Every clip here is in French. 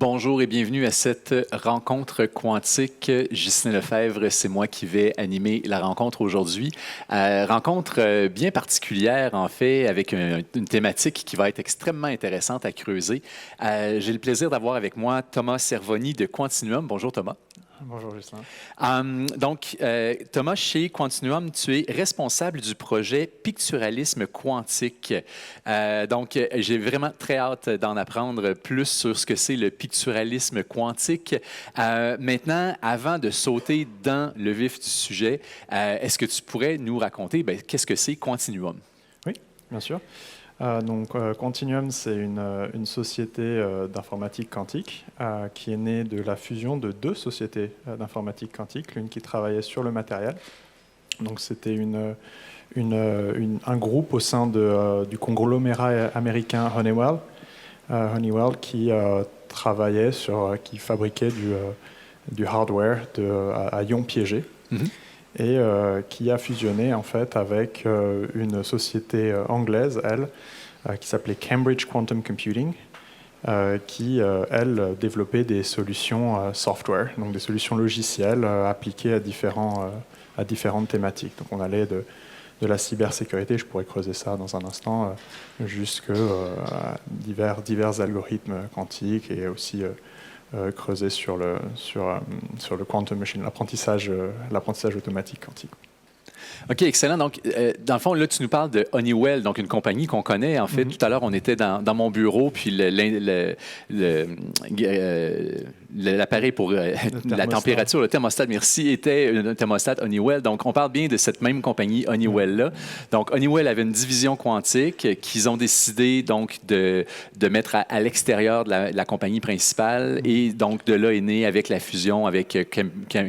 Bonjour et bienvenue à cette rencontre quantique. Justin Lefebvre, c'est moi qui vais animer la rencontre aujourd'hui. Rencontre bien particulière, en fait, avec une thématique qui va être extrêmement intéressante à creuser. J'ai le plaisir d'avoir avec moi Thomas Cervoni de Quantinuum. Bonjour Thomas. Bonjour Justin. Thomas, chez Quantinuum, tu es responsable du projet Picturalisme quantique. J'ai vraiment très hâte d'en apprendre plus sur ce que c'est le picturalisme quantique. Maintenant, avant de sauter dans le vif du sujet, est-ce que tu pourrais nous raconter qu'est-ce que c'est Quantinuum? Oui, bien sûr. Quantinuum, c'est une société d'informatique quantique qui est née de la fusion de deux sociétés d'informatique quantique, l'une qui travaillait sur le matériel. Donc, c'était un groupe au sein du conglomérat américain Honeywell, qui qui fabriquait du hardware à ions piégés. Mm-hmm. Et qui a fusionné en fait avec une société anglaise, qui s'appelait Cambridge Quantum Computing, qui, elle, développait des solutions software, donc des solutions logicielles appliquées à différentes thématiques. Donc on allait de la cybersécurité, je pourrais creuser ça dans un instant, jusqu'à divers algorithmes quantiques et aussi creuser sur le quantum machine, l'apprentissage automatique quantique. OK, excellent. Donc, dans le fond, là, tu nous parles de Honeywell, donc une compagnie qu'on connaît. En fait, tout à l'heure, on était dans mon bureau, puis l'appareil pour la température, le thermostat, merci, était un thermostat Honeywell. Donc, on parle bien de cette même compagnie Honeywell-là. Donc, Honeywell avait une division quantique qu'ils ont décidé donc de mettre à l'extérieur de la compagnie principale. Et donc, de là est né avec la fusion avec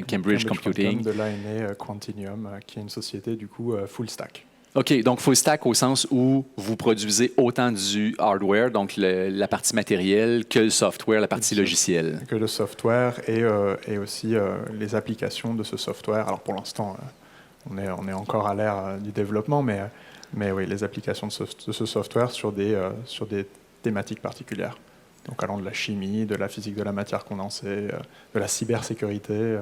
Cambridge Computing. De là est né Quantinuum, qui est une société, du coup, full stack. OK, donc full stack au sens où vous produisez autant du hardware, donc la partie matérielle, que le software, la partie logicielle. Que le software et aussi les applications de ce software. Alors pour l'instant, on est encore à l'ère du développement, mais oui, les applications de ce software sur des thématiques particulières. Donc allant de la chimie, de la physique de la matière condensée, de la cybersécurité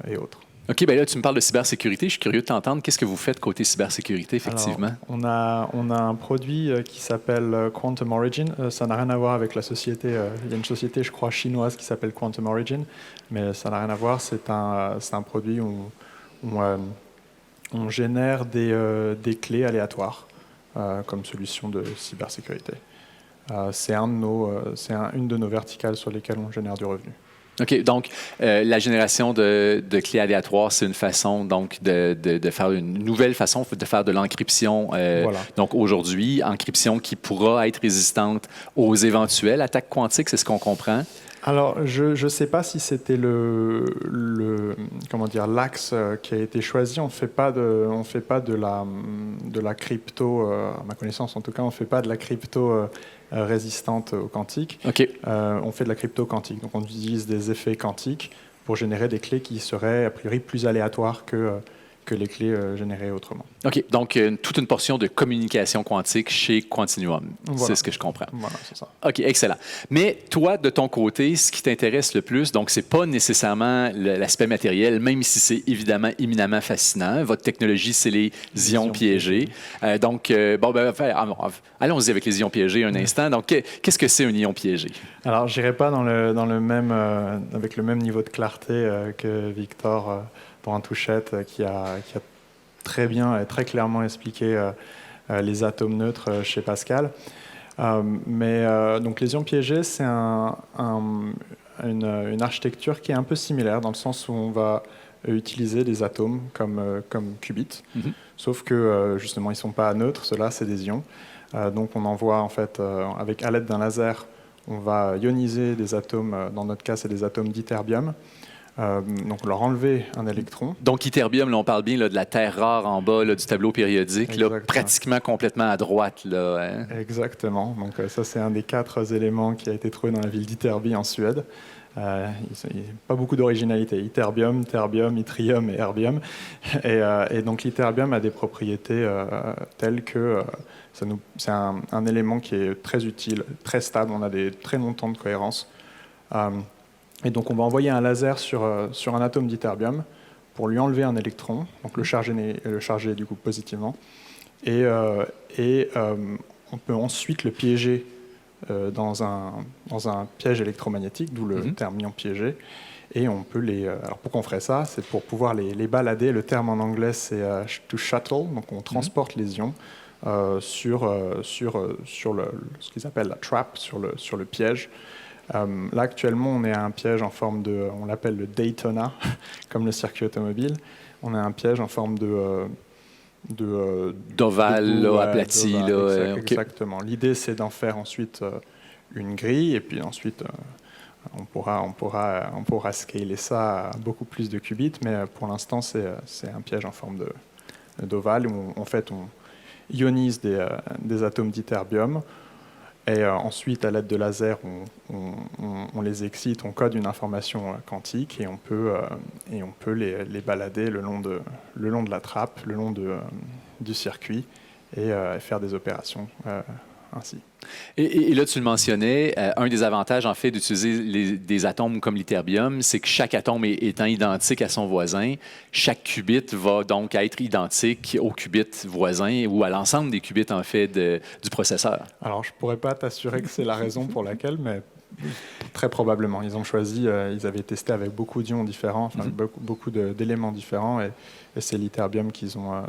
et autres. OK, bien là, tu me parles de cybersécurité. Je suis curieux de t'entendre. Qu'est-ce que vous faites côté cybersécurité, effectivement? Alors, on a un produit qui s'appelle Quantum Origin. Ça n'a rien à voir avec la société. Il y a une société, je crois, chinoise qui s'appelle Quantum Origin, mais ça n'a rien à voir. C'est un produit où on génère des clés aléatoires comme solution de cybersécurité. C'est une de nos verticales sur lesquelles on génère du revenu. OK, donc la génération de clés aléatoires, c'est une façon donc de faire une nouvelle façon de faire de l'encryption. Voilà. Donc aujourd'hui, encryption qui pourra être résistante aux éventuelles attaques quantiques, c'est ce qu'on comprend? Alors, je ne sais pas si c'était l'axe qui a été choisi. On fait pas de la crypto, à ma connaissance en tout cas, on ne fait pas de la crypto résistante au quantique. Okay. On fait de la crypto quantique. Donc, on utilise des effets quantiques pour générer des clés qui seraient a priori plus aléatoires que les clés générées autrement. OK. Donc, toute une portion de communication quantique chez Quantinuum. Voilà. C'est ce que je comprends. Voilà, c'est ça. OK, excellent. Mais toi, de ton côté, ce qui t'intéresse le plus, donc, c'est pas nécessairement l'aspect matériel, même si c'est évidemment éminemment fascinant. Votre technologie, c'est les ions piégés. Allons-y avec les ions piégés un instant. Donc, qu'est-ce que c'est un ion piégé? Alors, je n'irai pas avec le même niveau de clarté que Victor Touchette, qui a très bien et très clairement expliqué les atomes neutres chez Pascal. Donc les ions piégés, c'est une architecture qui est un peu similaire dans le sens où on va utiliser des atomes comme qubits, sauf que justement ils ne sont pas neutres, ceux-là c'est des ions. Donc on envoie en fait, à l'aide d'un laser, on va ioniser des atomes, dans notre cas c'est des atomes d'ytterbium. Donc leur enlever un électron. Donc ytterbium, là, on parle bien là, de la terre rare en bas là, du tableau périodique, là, pratiquement complètement à droite. Là, hein? Exactement. Donc ça, c'est un des 4 éléments qui a été trouvé dans la ville d'Ytterby en Suède. Il n'y a pas beaucoup d'originalité. Ytterbium, terbium, yttrium et erbium. Et donc l'ytterbium a des propriétés telles que c'est un élément qui est très utile, très stable. On a des très longs temps de cohérence. Et donc on va envoyer un laser sur un atome d'ytterbium pour lui enlever un électron, donc le charger du coup positivement, et on peut ensuite le piéger dans un piège électromagnétique, d'où le terme ion piégé. Et on peut alors pourquoi on ferait ça? C'est pour pouvoir les balader. Le terme en anglais, c'est to shuttle. Donc on transporte les ions sur ce qu'ils appellent la trap, sur le piège. Là, actuellement, on est à un piège en forme on l'appelle le Daytona, comme le circuit automobile. On a un piège en forme d'ovale, aplati. Exactement. L'idée, c'est d'en faire ensuite une grille, et puis ensuite, on pourra scaler ça à beaucoup plus de qubits, mais pour l'instant, c'est un piège en forme d'ovale où, en fait, on ionise des atomes d'ytterbium. Et ensuite, à l'aide de lasers, on les excite, on code une information quantique et on peut les balader le long de la trappe, le long du circuit et faire des opérations ainsi. Et là, tu le mentionnais, un des avantages, en fait, d'utiliser des atomes comme l'ytterbium, c'est que chaque atome étant identique à son voisin, chaque qubit va donc être identique au qubit voisin ou à l'ensemble des qubits, en fait, du processeur. Alors, je ne pourrais pas t'assurer que c'est la raison pour laquelle, mais très probablement. Ils ont choisi, ils avaient testé avec beaucoup d'ions différents, enfin, beaucoup d'éléments différents, et c'est l'ytterbium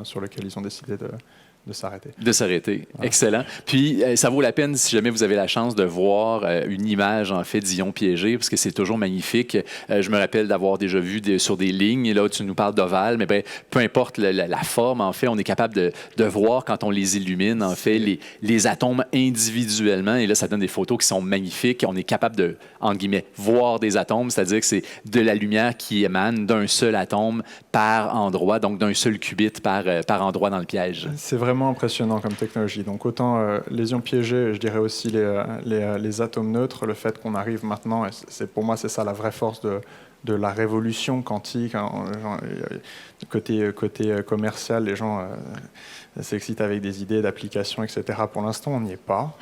sur lequel ils ont décidé de s'arrêter. De s'arrêter. Voilà. Excellent. Puis, ça vaut la peine, si jamais vous avez la chance de voir une image, en fait, d'ions piégés, parce que c'est toujours magnifique. Je me rappelle d'avoir déjà vu sur des lignes, et là, tu nous parles d'ovale, mais peu importe la forme, en fait, on est capable de voir, quand on les illumine, en fait, les atomes individuellement, et là, ça donne des photos qui sont magnifiques. On est capable de, entre guillemets, voir des atomes, c'est-à-dire que c'est de la lumière qui émane d'un seul atome par endroit, donc d'un seul qubit par endroit dans le piège. C'est vraiment impressionnant comme technologie. Donc autant les ions piégés, je dirais aussi les atomes neutres, le fait qu'on arrive maintenant, et pour moi c'est ça la vraie force de la révolution quantique. Côté commercial, les gens s'excitent avec des idées d'applications, etc. Pour l'instant, on n'y est pas.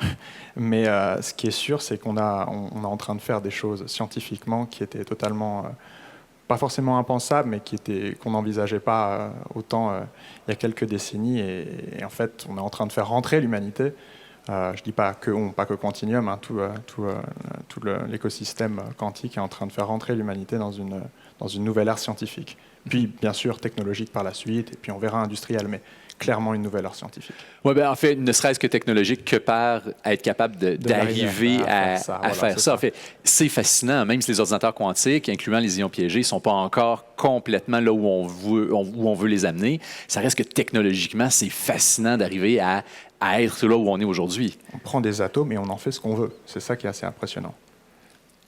Mais ce qui est sûr, c'est qu'on est en train de faire des choses scientifiquement qui étaient totalement... pas forcément impensable, mais qu'on n'envisageait pas autant il y a quelques décennies. Et en fait, on est en train de faire rentrer l'humanité. Je ne dis pas que Quantinuum, hein, tout l'écosystème quantique est en train de faire rentrer l'humanité dans une nouvelle ère scientifique. Puis, bien sûr, technologique par la suite, et puis on verra industriel, mais clairement une nouvelle ère scientifique. Oui, bien, en fait, ne serait-ce que technologique que par être capable d'arriver à faire ça. En fait, c'est fascinant, même si les ordinateurs quantiques, incluant les ions piégés, ne sont pas encore complètement là où on veut les amener. Ça reste que technologiquement, c'est fascinant d'arriver à être là où on est aujourd'hui. On prend des atomes et on en fait ce qu'on veut. C'est ça qui est assez impressionnant.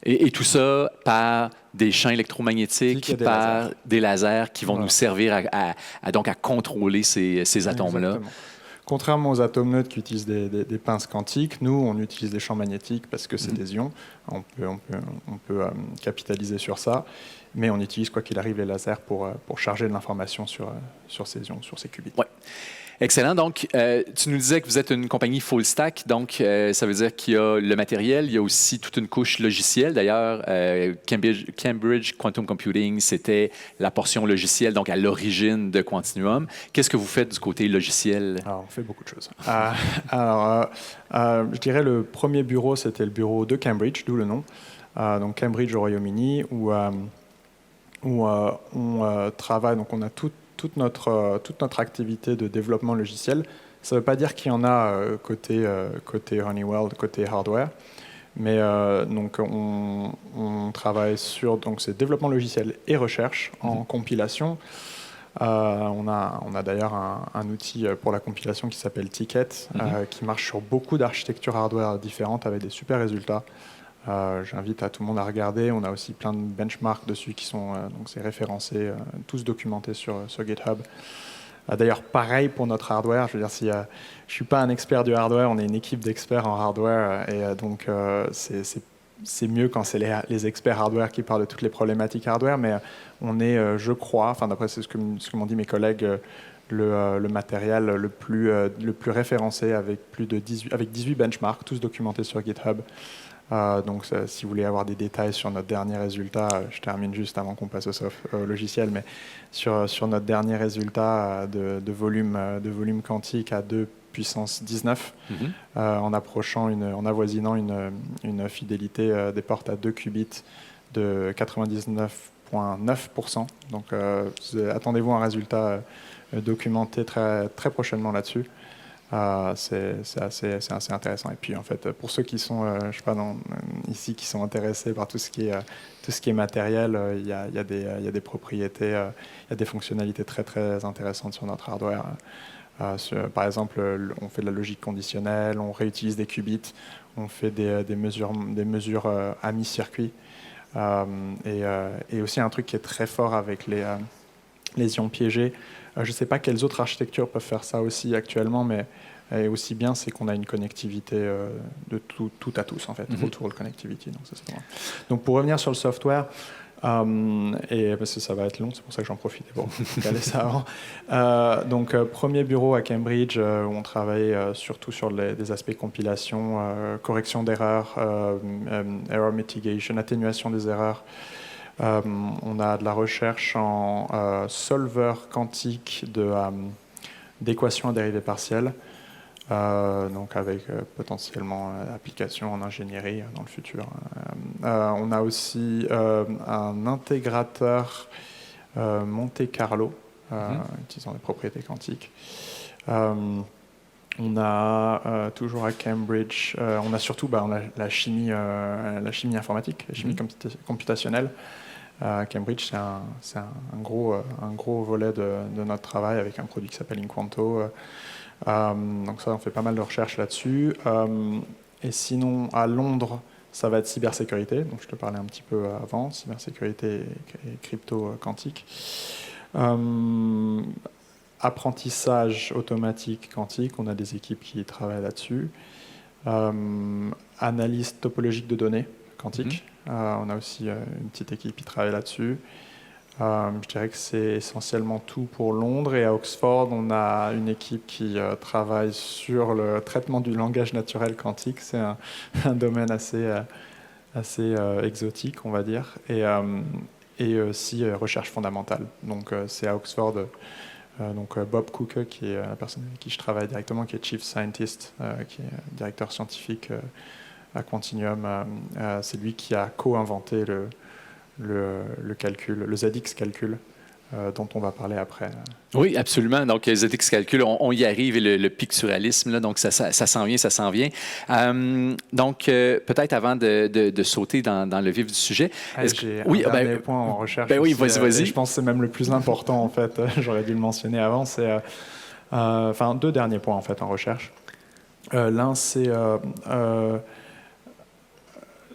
Et tout ça par des champs électromagnétiques, par des lasers qui vont nous servir à contrôler ces atomes-là. Exactement. Contrairement aux atomes neutres qui utilisent des pinces quantiques, nous, on utilise des champs magnétiques parce que c'est des ions. On peut capitaliser sur ça, mais on utilise, quoi qu'il arrive, les lasers pour charger de l'information sur ces ions, sur ces qubits. Ouais. Excellent. Donc, tu nous disais que vous êtes une compagnie full stack. Donc, ça veut dire qu'il y a le matériel, il y a aussi toute une couche logicielle. D'ailleurs, Cambridge Quantum Computing, c'était la portion logicielle, donc à l'origine de Quantinuum. Qu'est-ce que vous faites du côté logiciel? Alors, on fait beaucoup de choses. Je dirais le premier bureau, c'était le bureau de Cambridge, d'où le nom. Donc, Cambridge au Royaume-Uni, où on travaille. Donc, on a toute notre activité de développement logiciel. Ça ne veut pas dire qu'il y en a côté Honeywell, côté hardware, mais donc on travaille sur ces développement logiciel et recherche en compilation. On a d'ailleurs un outil pour la compilation qui s'appelle Ticket, qui marche sur beaucoup d'architectures hardware différentes avec des super résultats. J'invite à tout le monde à regarder. On a aussi plein de benchmarks dessus qui sont c'est référencé, tous documentés sur GitHub. D'ailleurs, pareil pour notre hardware. Je veux dire, je ne suis pas un expert du hardware, on est une équipe d'experts en hardware. Et donc, c'est mieux quand c'est les experts hardware qui parlent de toutes les problématiques hardware. Mais on est, je crois, enfin d'après ce que m'ont dit mes collègues, le matériel le plus référencé avec 18 benchmarks, tous documentés sur GitHub. Donc, si vous voulez avoir des détails sur notre dernier résultat, je termine juste avant qu'on passe au logiciel, mais sur notre dernier résultat de volume quantique à 2 puissance 19, en avoisinant une fidélité des portes à 2 qubits de 99,9%. Donc, attendez-vous à un résultat documenté très, très prochainement là-dessus. C'est assez intéressant. Et puis en fait, pour ceux qui sont, je sais pas, ici, qui sont intéressés par tout ce qui est matériel, il y a des propriétés, il y a des fonctionnalités très très intéressantes sur notre hardware. Par exemple, on fait de la logique conditionnelle, on réutilise des qubits, on fait des mesures à mi-circuit. Et aussi un truc qui est très fort avec les ions piégés. Je ne sais pas quelles autres architectures peuvent faire ça aussi actuellement, mais aussi bien, c'est qu'on a une connectivité de tout à tous, en fait, autour de connectivity. Donc, pour revenir sur le software, et parce que ça va être long, c'est pour ça que j'en profite pour caler ça avant. Donc, premier bureau à Cambridge, où on travaille surtout sur des aspects compilation, correction d'erreurs, error mitigation, atténuation des erreurs. On a de la recherche en solver quantique d'équations à dérivée partielle, donc avec potentiellement application en ingénierie dans le futur. On a aussi un intégrateur Monte Carlo, utilisant des propriétés quantiques. On a toujours à Cambridge, on a surtout la chimie informatique, la chimie computationnelle. À Cambridge, c'est un gros volet de notre travail avec un produit qui s'appelle Inquanto. Donc ça, on fait pas mal de recherches là-dessus. Et sinon, à Londres, ça va être cybersécurité. Donc je te parlais un petit peu avant, cybersécurité et crypto quantique. Apprentissage automatique quantique, on a des équipes qui travaillent là-dessus. Analyse topologique de données quantique. On a aussi une petite équipe qui travaille là-dessus. Je dirais que c'est essentiellement tout pour Londres. Et à Oxford, on a une équipe qui travaille sur le traitement du langage naturel quantique. C'est un domaine assez exotique, on va dire. Et aussi recherche fondamentale. Donc c'est à Oxford. Donc Bob Cooke, qui est la personne avec qui je travaille directement, qui est Chief Scientist, qui est directeur scientifique à Quantinuum. C'est lui qui a co-inventé le calcul, le ZX calcul, dont on va parler après. Oui, absolument. Donc, ZX Calcul, on y arrive, et le picturalisme, là, donc ça s'en vient, ça s'en vient. Donc, peut-être avant de sauter dans le vif du sujet. J'ai un dernier point en recherche. Oui, vas-y. Je pense que c'est même le plus important, en fait. J'aurais dû le mentionner avant. C'est, deux derniers points, en fait, en recherche. L'un, c'est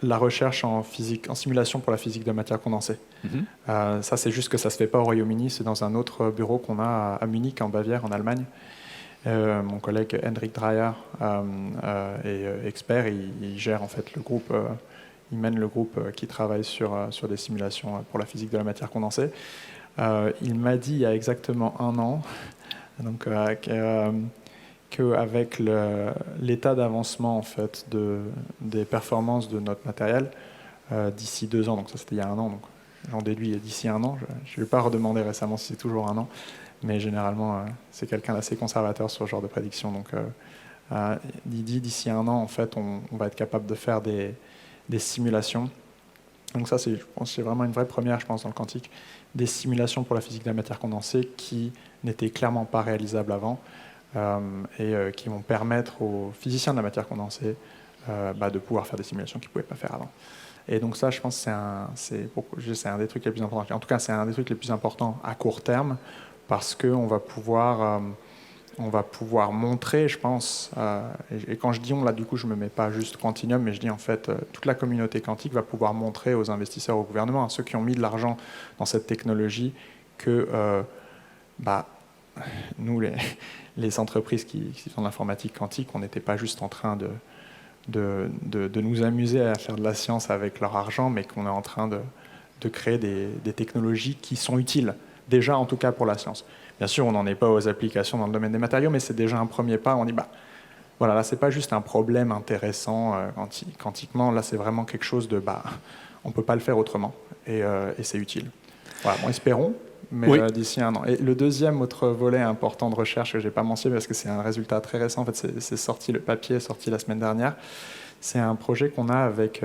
la recherche en simulation pour la physique de matière condensée. Ça, c'est juste que ça ne se fait pas au Royaume-Uni, c'est dans un autre bureau qu'on a à Munich, en Bavière, en Allemagne. Mon collègue Hendrik Dreyer est expert, il gère en fait le groupe, il mène le groupe qui travaille sur des simulations pour la physique de la matière condensée. Il m'a dit il y a exactement 1 an, donc, qu'avec l'état d'avancement en fait des performances de notre matériel d'ici 2 ans, donc ça c'était il y a 1 an, donc j'en déduis d'ici 1 an, je ne vais pas redemander récemment si c'est toujours 1 an, mais généralement c'est quelqu'un d'assez conservateur sur ce genre de prédiction, donc il dit d'ici 1 an en fait on va être capable de faire des simulations, donc ça je pense que c'est vraiment une vraie première je pense dans le quantique, des simulations pour la physique de la matière condensée qui n'étaient clairement pas réalisables avant. Et qui vont permettre aux physiciens de la matière condensée de pouvoir faire des simulations qu'ils ne pouvaient pas faire avant. Et donc ça, je pense que c'est un des trucs les plus importants. En tout cas, c'est un des trucs les plus importants à court terme, parce qu'on va pouvoir montrer, je pense, et quand je dis on, là, du coup, je ne me mets pas juste Quantinuum, mais je dis en fait, toute la communauté quantique va pouvoir montrer aux investisseurs, au gouvernement, à ceux qui ont mis de l'argent dans cette technologie, que nous, les entreprises qui font de l'informatique quantique, on n'était pas juste en train de nous amuser à faire de la science avec leur argent, mais qu'on est en train de créer des technologies qui sont utiles, déjà en tout cas pour la science. Bien sûr, on n'en est pas aux applications dans le domaine des matériaux, mais c'est déjà un premier pas. On dit, voilà, là, c'est pas juste un problème intéressant quantiquement. Là, c'est vraiment quelque chose de, on peut pas le faire autrement, et c'est utile. Voilà, bon, espérons, mais d'ici un an. Et le deuxième autre volet important de recherche que j'ai pas mentionné parce que c'est un résultat très récent. En fait, c'est sorti, le papier est sorti la semaine dernière. C'est un projet qu'on a avec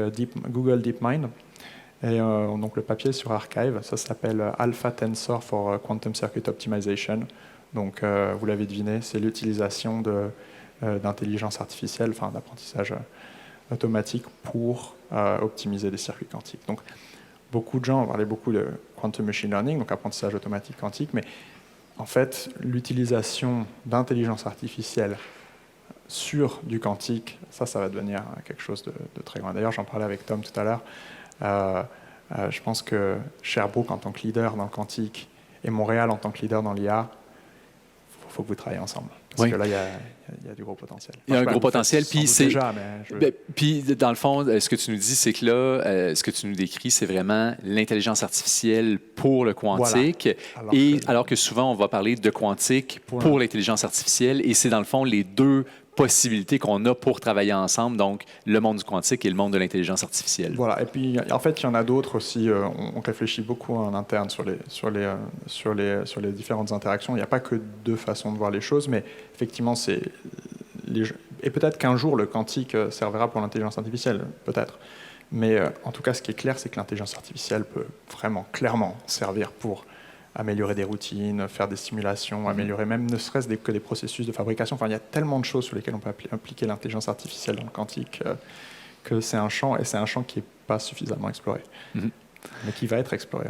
Google DeepMind. Et donc le papier est sur Archive, ça s'appelle Alpha Tensor for Quantum Circuit Optimization. Donc vous l'avez deviné, c'est l'utilisation d'intelligence artificielle, enfin d'apprentissage automatique pour optimiser des circuits quantiques. Donc beaucoup de gens ont parlé beaucoup de quantum machine learning, donc apprentissage automatique quantique, mais en fait l'utilisation d'intelligence artificielle sur du quantique, ça va devenir quelque chose de très grand. D'ailleurs, j'en parlais avec Tom tout à l'heure. Je pense que Sherbrooke en tant que leader dans le quantique et Montréal en tant que leader dans l'IA, il faut que vous travaillez ensemble. Parce que là, il y a du gros potentiel. Il y a un gros potentiel. Puis dans le fond, ce que tu nous dis, c'est que là, ce que tu nous décris, c'est vraiment l'intelligence artificielle pour le quantique. Voilà. Alors que souvent, on va parler de quantique pour l'intelligence artificielle. Et c'est dans le fond les deux possibilités qu'on a pour travailler ensemble, donc le monde du quantique et le monde de l'intelligence artificielle. Voilà, et puis en fait, il y en a d'autres aussi. On réfléchit beaucoup en interne sur les différentes interactions. Il n'y a pas que deux façons de voir les choses, mais effectivement, et peut-être qu'un jour, le quantique servira pour l'intelligence artificielle, peut-être. Mais en tout cas, ce qui est clair, c'est que l'intelligence artificielle peut vraiment, clairement servir pour améliorer des routines, faire des simulations, améliorer même ne serait-ce que des processus de fabrication. Enfin, il y a tellement de choses sur lesquelles on peut appliquer l'intelligence artificielle dans le quantique que c'est un champ qui n'est pas suffisamment exploré, mais qui va être exploré.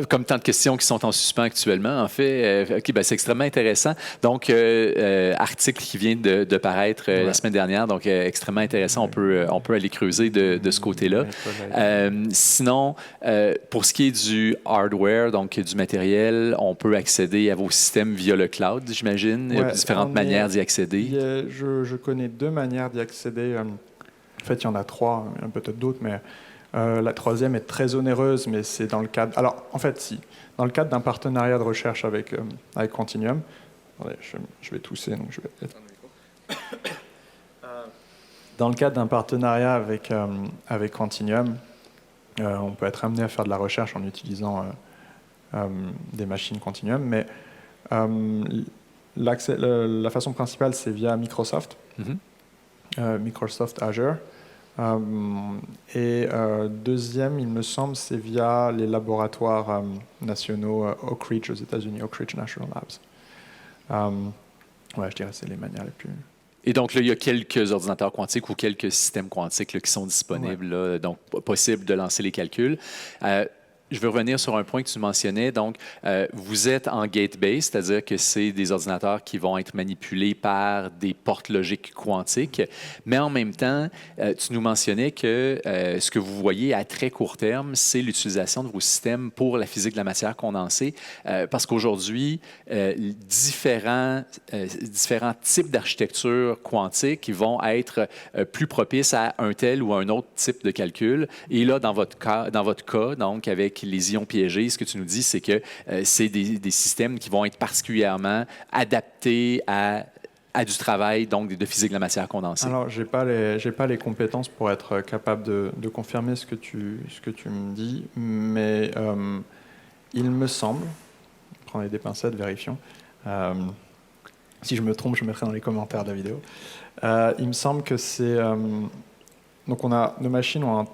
Comme tant de questions qui sont en suspens actuellement, en fait. C'est extrêmement intéressant. Donc, article qui vient de paraître la semaine dernière, donc extrêmement intéressant. On peut aller creuser de ce côté-là. Sinon, pour ce qui est du hardware, donc du matériel, on peut accéder à vos systèmes via le cloud, j'imagine. Il y a différentes manières d'y accéder. Je connais deux manières d'y accéder. En fait, il y en a trois, il y en a peut-être d'autres, mais la troisième est très onéreuse, mais c'est dans le cadre... Alors, en fait, si. Dans le cadre d'un partenariat de recherche avec Quantinuum. Attendez, je vais tousser, donc je vais... Dans le cadre d'un partenariat avec Quantinuum, on peut être amené à faire de la recherche en utilisant des machines Quantinuum, mais la façon principale, c'est via Microsoft, Microsoft Azure. Deuxième, il me semble, c'est via les laboratoires nationaux Oak Ridge aux États-Unis, Oak Ridge National Labs. Je dirais que c'est les manières les plus... Et donc, là, il y a quelques ordinateurs quantiques ou quelques systèmes quantiques là, qui sont disponibles, là, donc possible de lancer les calculs. Je veux revenir sur un point que tu mentionnais. Donc, vous êtes en gate-based, c'est-à-dire que c'est des ordinateurs qui vont être manipulés par des portes logiques quantiques. Mais en même temps, tu nous mentionnais que ce que vous voyez à très court terme, c'est l'utilisation de vos systèmes pour la physique de la matière condensée. Parce qu'aujourd'hui, différents types d'architecture quantique vont être plus propices à un tel ou un autre type de calcul. Et là, dans votre cas, donc, avec les ions piégés, ce que tu nous dis, c'est que c'est des systèmes qui vont être particulièrement adaptés à du travail, donc de physique de la matière condensée. Alors, j'ai pas les compétences pour être capable de confirmer ce que tu me dis, mais il me semble, prenez des pincettes, vérifions, si je me trompe, je mettrai dans les commentaires de la vidéo, il me semble que c'est... donc, nos machines ont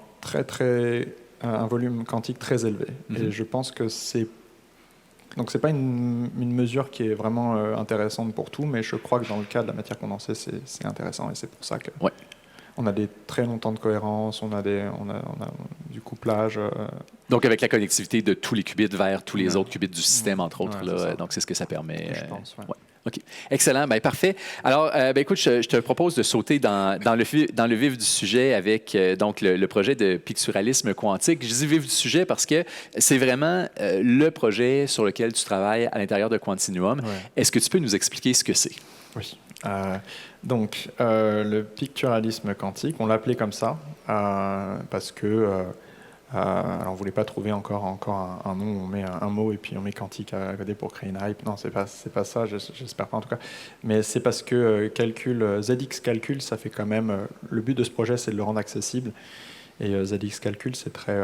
un volume quantique très élevé. Et je pense que donc c'est pas une mesure qui est vraiment intéressante pour tout, mais je crois que dans le cas de la matière condensée, c'est intéressant et c'est pour ça que on a des très longs temps de cohérence, on a du couplage. Donc avec la connectivité de tous les qubits vers tous les autres qubits du système, entre autres. Là, donc c'est ce que ça permet. Je pense, OK. Excellent. Bien, parfait. Alors, écoute, je te propose de sauter dans le vif du sujet avec donc le projet de picturalisme quantique. Je dis vif du sujet parce que c'est vraiment le projet sur lequel tu travailles à l'intérieur de Quantinuum. Est-ce que tu peux nous expliquer ce que c'est? Oui. Donc, le picturalisme quantique, on l'appelait comme ça parce que Alors on ne voulait pas trouver encore un nom où on met un mot et puis on met quantique à côté pour créer une hype. Non, c'est pas ça, j'espère pas en tout cas. Mais c'est parce que ZX Calcul, ça fait quand même... le but de ce projet, c'est de le rendre accessible. Et ZX Calcul, c'est très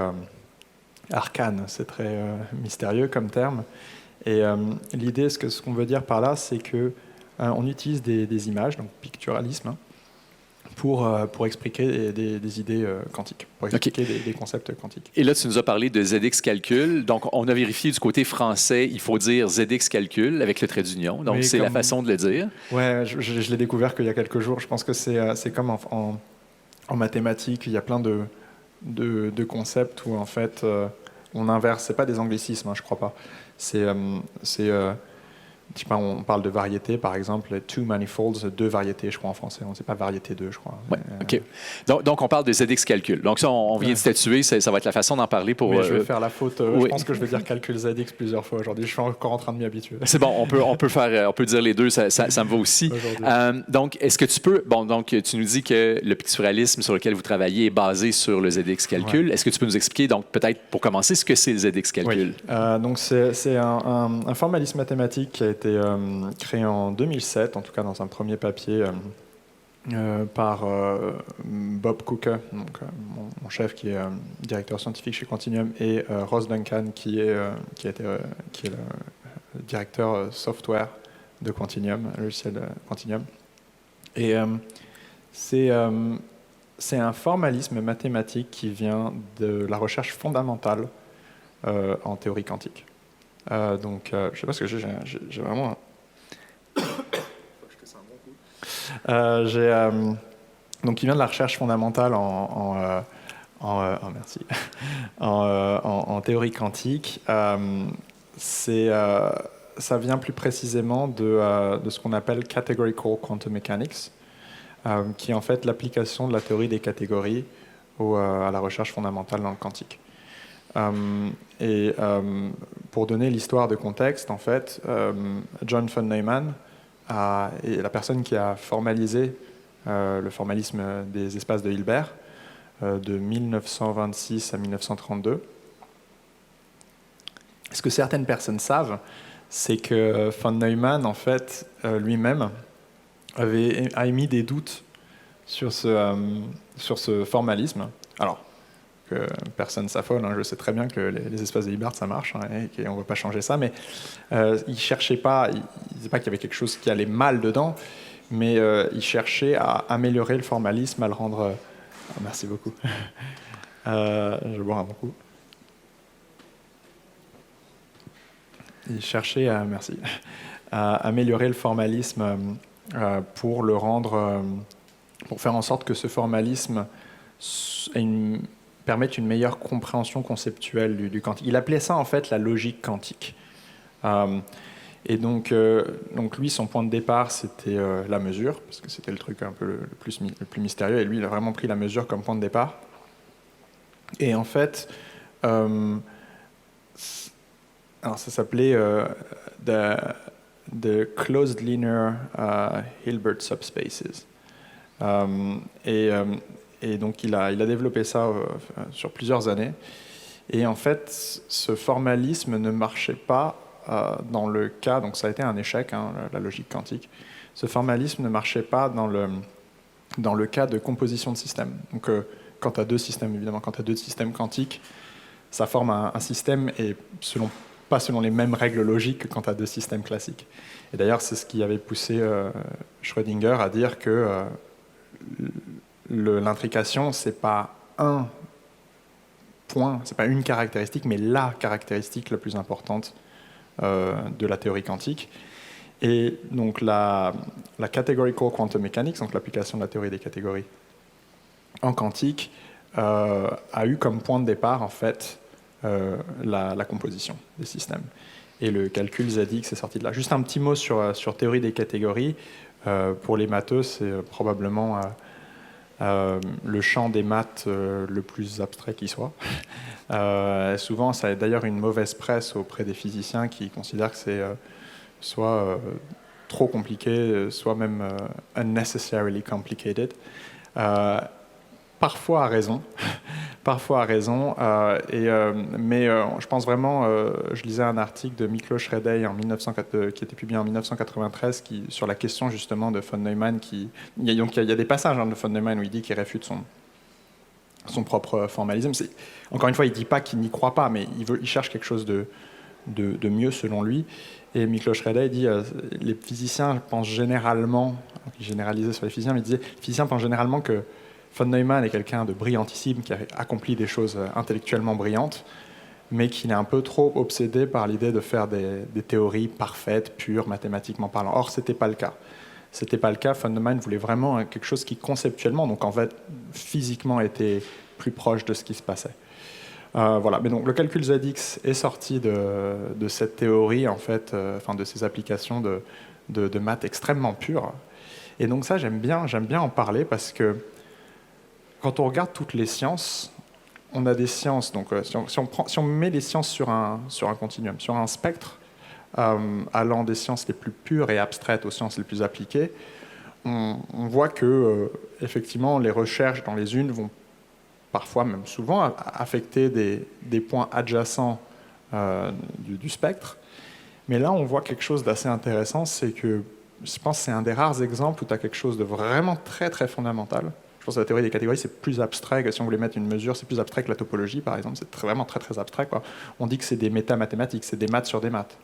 arcane, c'est très mystérieux comme terme. Et l'idée, ce qu'on veut dire par là, c'est que on utilise des images, donc picturalisme, hein, pour expliquer des idées quantiques, pour expliquer des concepts quantiques. Et là, tu nous as parlé de ZX Calcul. Donc, on a vérifié du côté français, il faut dire ZX Calcul avec le trait d'union. Donc, c'est la façon de le dire. Ouais, je l'ai découvert qu'il y a quelques jours. Je pense que c'est comme en mathématiques, il y a plein de concepts où en fait on inverse. C'est pas des anglicismes, hein, je crois pas. Je sais pas, on parle de variété, par exemple, two manifolds, deux variétés, je crois, en français. On ne sait pas variété 2, je crois. Ouais, OK. Donc, on parle de ZX Calcul. Donc, ça, on vient de statuer. Ça va être la façon d'en parler pour... Mais je vais faire la faute. Je pense que je vais dire calcul ZX plusieurs fois aujourd'hui. Je suis encore en train de m'y habituer. C'est bon, on peut dire les deux, ça me va aussi. Donc, est-ce que tu peux... Bon, donc, tu nous dis que le picturalisme sur lequel vous travaillez est basé sur le ZX Calcul. Ouais. Est-ce que tu peux nous expliquer, donc, peut-être, pour commencer, ce que c'est le ZX Calcul? Oui. Donc, c'est un formalisme mathématique qui a été créé en 2007, en tout cas dans un premier papier par Bob Cooker, donc, mon chef qui est directeur scientifique chez Quantinuum, et Ross Duncan qui est le directeur software de Quantinuum, logiciel Quantinuum. Et c'est un formalisme mathématique qui vient de la recherche fondamentale en théorie quantique. Donc, je ne sais pas ce que j'ai vraiment... donc, il vient de la recherche fondamentale en théorie quantique. Ça vient plus précisément de ce qu'on appelle categorical quantum mechanics, qui est en fait l'application de la théorie des catégories à la recherche fondamentale dans le quantique. Pour donner l'histoire de contexte, en fait, John von Neumann est la personne qui a formalisé le formalisme des espaces de Hilbert de 1926 à 1932. Ce que certaines personnes savent, c'est que von Neumann, en fait, lui-même, a émis des doutes sur ce formalisme. Alors, que personne s'affole, hein, je sais très bien que les espaces de Hilbert, ça marche, hein, et qu'on ne va pas changer ça, mais il ne cherchait pas, il ne disait pas qu'il y avait quelque chose qui allait mal dedans, mais il cherchait à améliorer le formalisme, à le rendre... merci beaucoup. Je vais boire un bon coup. Il cherchait à améliorer le formalisme pour le rendre... pour faire en sorte que ce formalisme permettre une meilleure compréhension conceptuelle du quantique. Il appelait ça en fait la logique quantique. Et donc lui, son point de départ, c'était la mesure, parce que c'était le truc un peu le plus mystérieux, et lui, il a vraiment pris la mesure comme point de départ. Et en fait, alors ça s'appelait the Closed Linear Hilbert Subspaces. Et donc, il a développé ça sur plusieurs années. Et en fait, ce formalisme ne marchait pas dans le cas... Donc, ça a été un échec, hein, la logique quantique. Ce formalisme ne marchait pas dans le cas de composition de systèmes. Donc, quand tu as deux systèmes, évidemment, quand tu as deux systèmes quantiques, ça forme un système, et pas selon les mêmes règles logiques que quand tu as deux systèmes classiques. Et d'ailleurs, c'est ce qui avait poussé Schrödinger à dire que... l'intrication, c'est pas un point, c'est pas une caractéristique, mais la caractéristique la plus importante de la théorie quantique. Et donc la categorical quantum mechanics, donc l'application de la théorie des catégories en quantique, a eu comme point de départ en fait la composition des systèmes. Et le calcul ZX est sorti de là. Juste un petit mot sur théorie des catégories. Pour les matheux, c'est probablement le champ des maths le plus abstrait qui soit. Souvent, ça a d'ailleurs une mauvaise presse auprès des physiciens qui considèrent que c'est soit trop compliqué, soit même unnecessarily complicated. Parfois à raison, parfois a raison. Mais je pense vraiment, je lisais un article de Miklos Redey qui était publié en 1993 sur la question justement de von Neumann. Il y a des passages de von Neumann où il dit qu'il réfute son propre formalisme. Encore une fois, il ne dit pas qu'il n'y croit pas, mais il cherche quelque chose de mieux selon lui. Et Miklos Redey dit les physiciens pensent généralement, il généralisait sur les physiciens, mais il disait les physiciens pensent généralement que von Neumann est quelqu'un de brillantissime, qui a accompli des choses intellectuellement brillantes, mais qu'il est un peu trop obsédé par l'idée de faire des théories parfaites, pures, mathématiquement parlant. Or, ce n'était pas le cas. C'était pas le cas. Von Neumann voulait vraiment quelque chose qui, conceptuellement, donc en fait, physiquement, était plus proche de ce qui se passait. Voilà. Mais donc, le calcul ZX est sorti de cette théorie, en fait, de ces applications de maths extrêmement pures. Et donc ça, j'aime bien en parler parce que quand on regarde toutes les sciences, on a des sciences. Donc, si on met les sciences sur un continuum, sur un spectre, allant des sciences les plus pures et abstraites aux sciences les plus appliquées, on voit que effectivement les recherches dans les unes vont parfois, même souvent, affecter des points adjacents du spectre. Mais là, on voit quelque chose d'assez intéressant, c'est que je pense que c'est un des rares exemples où tu as quelque chose de vraiment très très fondamental. Je pense que la théorie des catégories, c'est plus abstrait que si on voulait mettre une mesure, c'est plus abstrait que la topologie, par exemple. C'est vraiment très très abstrait, quoi. On dit que c'est des métamathématiques, c'est des maths sur des maths.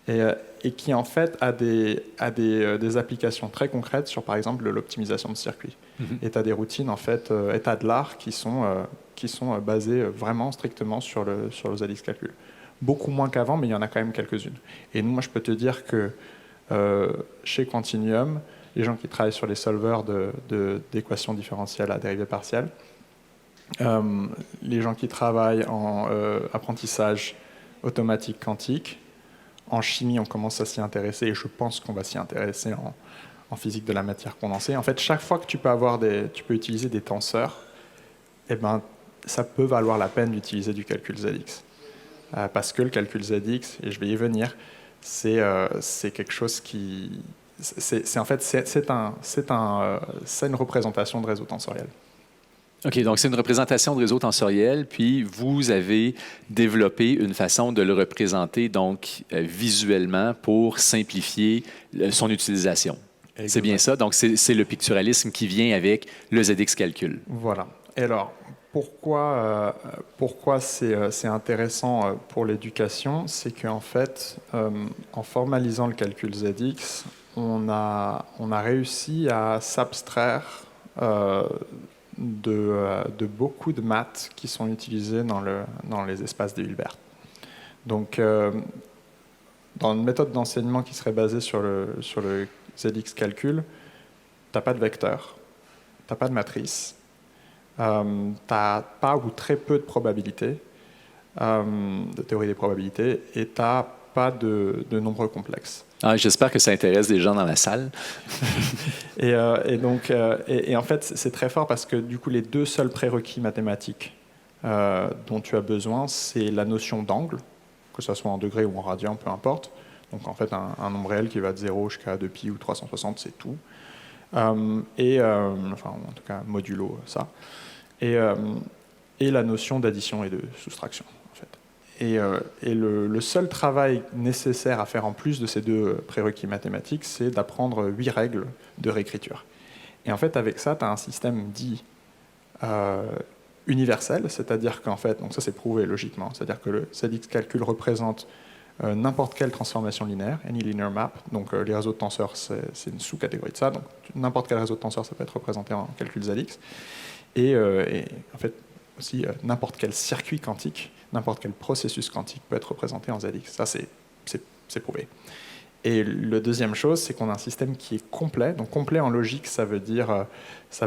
Et qui en fait a des applications très concrètes sur par exemple l'optimisation de circuits. Et tu as des routines en fait état de l'art qui sont basées vraiment strictement sur le ZX calcul. Beaucoup moins qu'avant, mais il y en a quand même quelques-unes. Et nous, moi je peux te dire que chez Quantinuum, les gens qui travaillent sur les solvers d'équations différentielles à dérivée partielle, les gens qui travaillent en apprentissage automatique quantique, en chimie, on commence à s'y intéresser, et je pense qu'on va s'y intéresser en physique de la matière condensée. En fait, chaque fois que tu peux utiliser des tenseurs, eh ben, ça peut valoir la peine d'utiliser du calcul ZX. Parce que le calcul ZX, et je vais y venir, c'est quelque chose qui... C'est une représentation de réseau tensoriel. OK, donc c'est une représentation de réseau tensoriel, puis vous avez développé une façon de le représenter donc visuellement pour simplifier son utilisation. Exactement. C'est bien ça? Donc c'est le picturalisme qui vient avec le ZX calcul. Voilà. Et alors, pourquoi c'est intéressant pour l'éducation? C'est qu'en fait, en formalisant le calcul ZX, on a réussi à s'abstraire de beaucoup de maths qui sont utilisées dans les espaces de Hilbert. Donc, dans une méthode d'enseignement qui serait basée sur le ZX calcul, tu n'as pas de vecteur, tu n'as pas de matrice, tu n'as pas ou très peu de probabilités, de théorie des probabilités, et tu n'as pas de nombres complexes. Ah, j'espère que ça intéresse des gens dans la salle. et en fait, c'est très fort parce que du coup, les deux seuls prérequis mathématiques dont tu as besoin, c'est la notion d'angle, que ce soit en degrés ou en radians, peu importe. Donc en fait, un nombre réel qui va de 0 jusqu'à 2pi ou 360, c'est tout. Enfin, en tout cas, modulo ça. Et la notion d'addition et de soustraction. Et le seul travail nécessaire à faire en plus de ces deux prérequis mathématiques, c'est d'apprendre 8 règles de réécriture. Et en fait, avec ça, tu as un système dit universel, c'est-à-dire qu'en fait, donc ça c'est prouvé logiquement, c'est-à-dire que le ZX calcul représente n'importe quelle transformation linéaire, any linear map, donc les réseaux de tenseurs, c'est une sous-catégorie de ça, donc n'importe quel réseau de tenseurs, ça peut être représenté en calcul ZX. Et en fait, aussi n'importe quel circuit quantique, n'importe quel processus quantique peut être représenté en ZX. Ça, c'est prouvé. Et la deuxième chose, c'est qu'on a un système qui est complet. Donc complet en logique, ça veut dire que c'est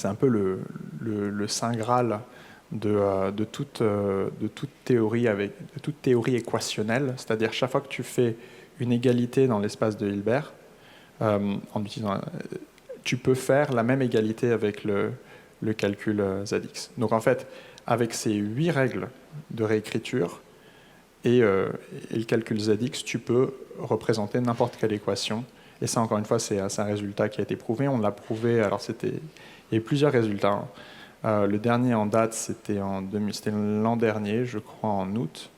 un peu le saint graal de toute théorie équationnelle. C'est-à-dire chaque fois que tu fais une égalité dans l'espace de Hilbert, tu peux faire la même égalité avec le calcul ZX. Donc en fait, avec ces 8 règles de réécriture et le calcul ZX, tu peux représenter n'importe quelle équation. Et ça, encore une fois, c'est un résultat qui a été prouvé. On l'a prouvé, alors il y a eu plusieurs résultats. Le dernier en date, c'était l'an dernier, je crois, en août.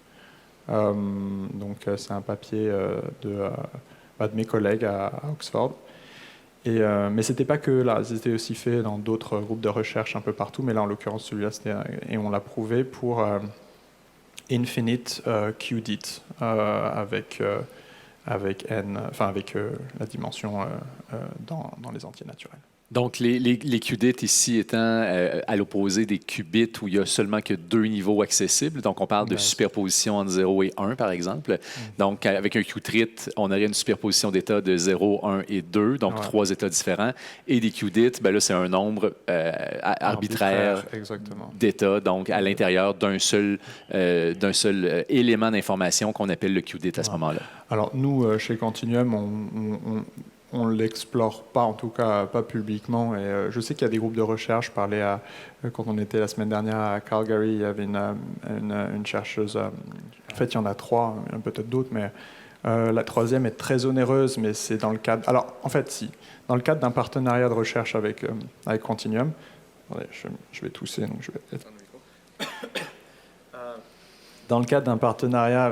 Donc, c'est un papier de mes collègues à Oxford. Mais ce n'était pas que là, c'était aussi fait dans d'autres groupes de recherche un peu partout, mais là, en l'occurrence, celui-là, et on l'a prouvé pour infinite QDIT avec la dimension dans les entiers naturels. Donc, les qubits ici étant à l'opposé des qubits où il n'y a seulement que 2 niveaux accessibles. Donc, on parle de superposition entre 0 et 1, par exemple. Donc, avec un qubit, on aurait une superposition d'états de 0, 1 et 2, donc 3 états différents. Et des qubits, ben là, c'est un nombre arbitraire d'états, donc à l'intérieur d'un seul élément d'information qu'on appelle le qubit à ce moment-là. Alors, nous, chez Quantinuum, on ne l'explore pas, en tout cas pas publiquement. Et je sais qu'il y a des groupes de recherche. Je parlais quand on était la semaine dernière à Calgary, il y avait une chercheuse. En fait, il y en a 3, peut-être d'autres, mais la troisième est très onéreuse, mais c'est dans le cadre. Alors, en fait, si. Dans le cadre d'un partenariat de recherche avec Quantinuum. Attendez, je vais tousser, donc je vais éteindre le micro. Dans le cadre d'un partenariat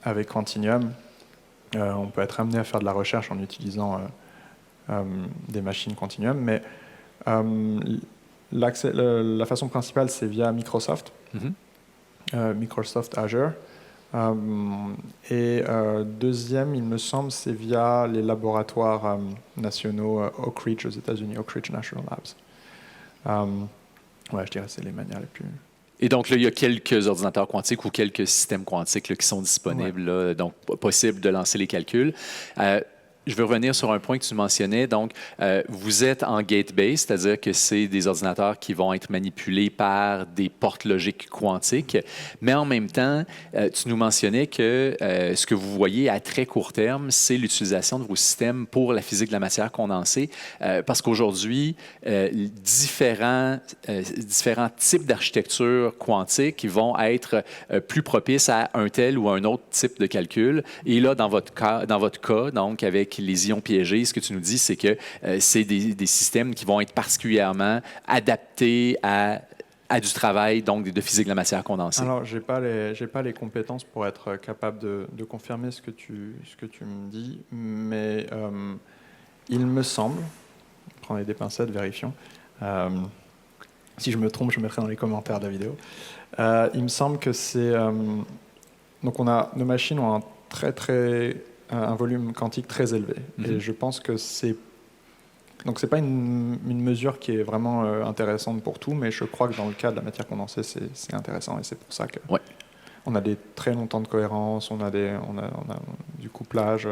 avec Quantinuum, on peut être amené à faire de la recherche en utilisant des machines Quantinuum, mais la façon principale, c'est via Microsoft, Microsoft Azure. Deuxième, il me semble, c'est via les laboratoires nationaux Oak Ridge aux États-Unis, Oak Ridge National Labs. Je dirais que c'est les manières les plus... Et donc, là, il y a quelques ordinateurs quantiques ou quelques systèmes quantiques là, qui sont disponibles, là, donc possible de lancer les calculs. Je veux revenir sur un point que tu mentionnais. Donc, vous êtes en gate-based, c'est-à-dire que c'est des ordinateurs qui vont être manipulés par des portes logiques quantiques. Mais en même temps, tu nous mentionnais que ce que vous voyez à très court terme, c'est l'utilisation de vos systèmes pour la physique de la matière condensée. Parce qu'aujourd'hui, différents types d'architecture quantique vont être plus propices à un tel ou un autre type de calcul. Et là, dans votre cas, donc, avec les ions piégés, ce que tu nous dis, c'est que c'est des systèmes qui vont être particulièrement adaptés à du travail, donc de physique de la matière condensée. Alors, j'ai pas les compétences pour être capable de confirmer ce que tu me dis, mais il me semble, prenez des pincettes, vérifions, si je me trompe, je mettrai dans les commentaires de la vidéo, il me semble que c'est... donc, nos machines ont un volume quantique très élevé. Et je pense que donc c'est pas une mesure qui est vraiment intéressante pour tout, mais je crois que dans le cas de la matière condensée, c'est intéressant et c'est pour ça que on a des très longs temps de cohérence, on a du couplage.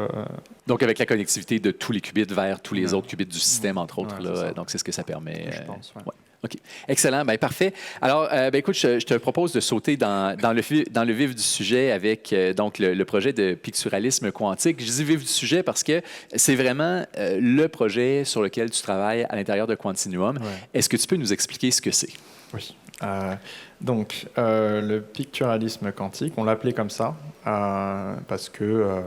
Donc avec la connectivité de tous les qubits vers tous les autres qubits du système, entre autres, là, donc c'est ce que ça permet. Je pense, OK. Excellent. Bien, parfait. Alors, écoute, je te propose de sauter dans le vif du sujet avec donc le projet de picturalisme quantique. Je dis vif du sujet parce que c'est vraiment le projet sur lequel tu travailles à l'intérieur de Quantinuum. Est-ce que tu peux nous expliquer ce que c'est? Oui. Donc, le picturalisme quantique, on l'appelait comme ça parce que...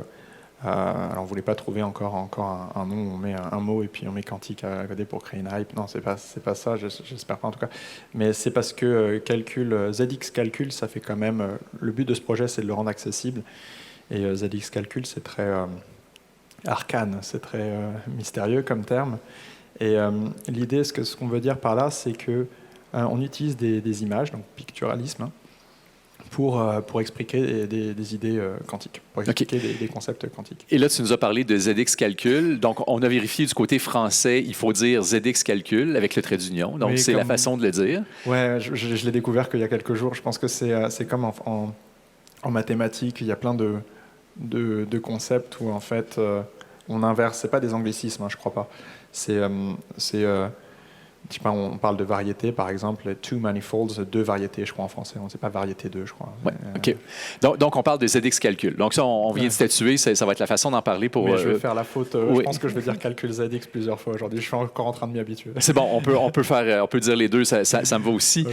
alors, on ne voulait pas trouver encore un nom où on met un mot et puis on met quantique à côté pour créer une hype. Non, c'est pas ça, j'espère pas en tout cas. Mais c'est parce que ZX Calcul, ça fait quand même... le but de ce projet, c'est de le rendre accessible. Et ZX Calcul, c'est très arcane, c'est très mystérieux comme terme. Et l'idée, ce qu'on veut dire par là, c'est que on utilise des images, donc picturalisme, pour expliquer des idées quantiques, pour expliquer des concepts quantiques. Et là, tu nous as parlé de ZX Calcul. Donc, on a vérifié du côté français, il faut dire ZX Calcul avec le trait d'union. Donc, c'est la façon de le dire. Oui, je l'ai découvert qu'il y a quelques jours. Je pense que c'est comme en mathématiques, il y a plein de concepts où, en fait, on inverse. Ce n'est pas des anglicismes, je ne crois pas. Je sais pas, on parle de variété, par exemple, two manifolds, 2 variétés, je crois, en français. On ne sait pas variété 2, je crois. Oui, OK. Donc, on parle de ZX calcul. Donc, ça, on vient de statuer, ça va être la façon d'en parler pour... Mais je vais faire la faute. Je pense que je vais dire calcul ZX plusieurs fois aujourd'hui. Je suis encore en train de m'y habituer. C'est bon, on peut dire les deux, ça me va aussi.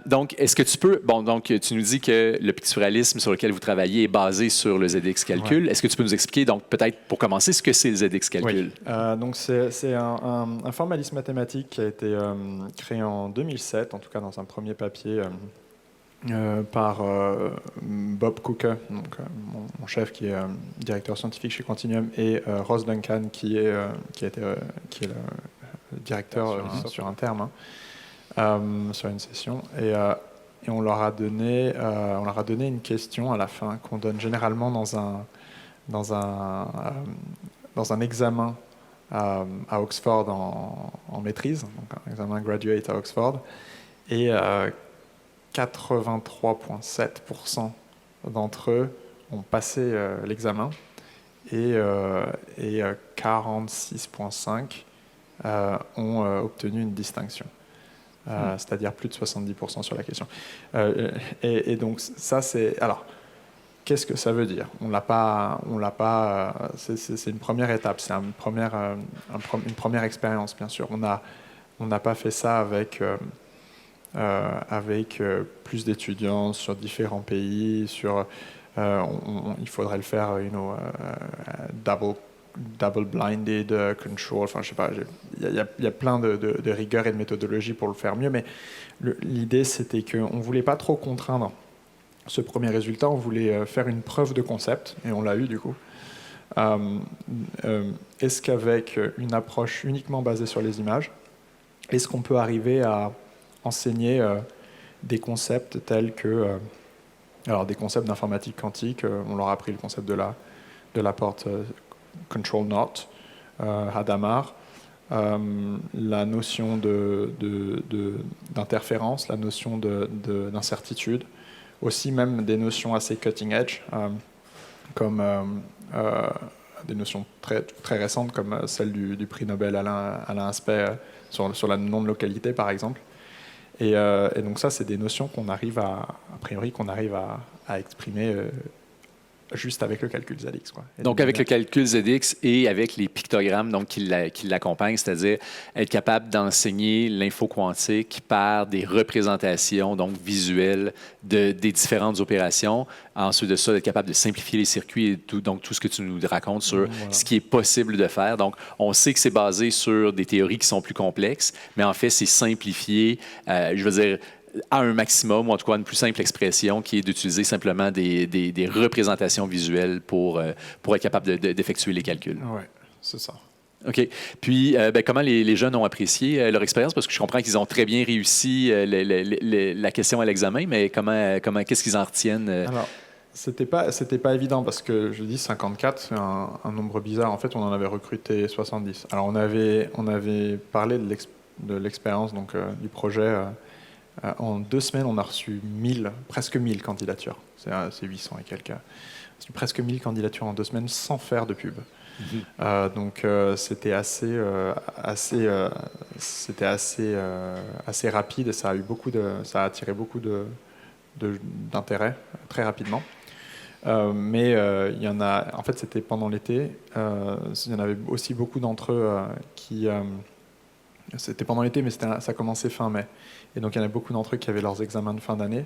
Donc, est-ce que tu peux... Bon, donc, tu nous dis que le picturalisme sur lequel vous travaillez est basé sur le ZX calcul. Ouais. Est-ce que tu peux nous expliquer, donc, peut-être, pour commencer, ce que c'est le ZX calcul? Oui. Donc, c'est un formalisme mathématique qui a été été créé en 2007, en tout cas dans un premier papier par Bob Cooker, donc, mon chef qui est directeur scientifique chez Quantinuum, et Ross Duncan qui est le directeur sur un terme, sur une session. Et on leur a donné une question à la fin qu'on donne généralement dans un examen à Oxford en maîtrise, donc un examen graduate à Oxford, et 83,7% d'entre eux ont passé l'examen et 46,5% ont obtenu une distinction. C'est-à-dire plus de 70% sur la question. Et donc ça, c'est... Alors, qu'est-ce que ça veut dire ? On l'a pas. C'est une première étape, c'est une première expérience, bien sûr. On n'a pas fait ça avec plus d'étudiants sur différents pays. Il faudrait le faire, double blinded control. Enfin, je sais pas. Il y a plein de rigueur et de méthodologie pour le faire mieux. Mais l'idée, c'était qu'on voulait pas trop contraindre ce premier résultat. On voulait faire une preuve de concept, et on l'a eu du coup. Est-ce qu'avec une approche uniquement basée sur les images, est-ce qu'on peut arriver à enseigner des concepts tels que... alors des concepts d'informatique quantique, on leur a appris le concept de la porte control not, Hadamard, la notion d'interférence, la notion d'incertitude, aussi même des notions assez cutting edge, comme des notions très, très récentes comme celle du prix Nobel Alain Aspect sur la non-localité par exemple. Et donc ça, c'est des notions qu'on arrive a priori à exprimer juste avec le calcul ZX, quoi. Donc avec le calcul ZX et avec les pictogrammes donc, qui l'accompagnent, c'est-à-dire être capable d'enseigner l'info quantique par des représentations donc, visuelles des différentes opérations. Ensuite de ça, être capable de simplifier les circuits et tout ce que tu nous racontes sur ce qui est possible de faire. Donc, on sait que c'est basé sur des théories qui sont plus complexes, mais en fait, c'est simplifié, je veux dire, à un maximum, ou en tout cas une plus simple expression, qui est d'utiliser simplement des représentations visuelles pour être capable d'effectuer les calculs. Oui, c'est ça. OK. Puis, comment les jeunes ont apprécié leur expérience? Parce que je comprends qu'ils ont très bien réussi la question à l'examen, mais qu'est-ce qu'ils en retiennent? Alors, c'était pas évident parce que, je dis 54, c'est un nombre bizarre. En fait, on en avait recruté 70. Alors, on avait parlé de l'expérience, donc du projet. En 2 semaines, on a reçu presque 1000 candidatures. C'est 800 et quelques. Presque 1000 candidatures en 2 semaines sans faire de pub. Donc c'était assez rapide et ça a attiré beaucoup d'intérêt très rapidement. Mais il y en a. En fait, c'était pendant l'été. Il y en avait aussi beaucoup d'entre eux qui. C'était pendant l'été, mais ça commençait fin mai. Et donc, il y en a beaucoup d'entre eux qui avaient leurs examens de fin d'année.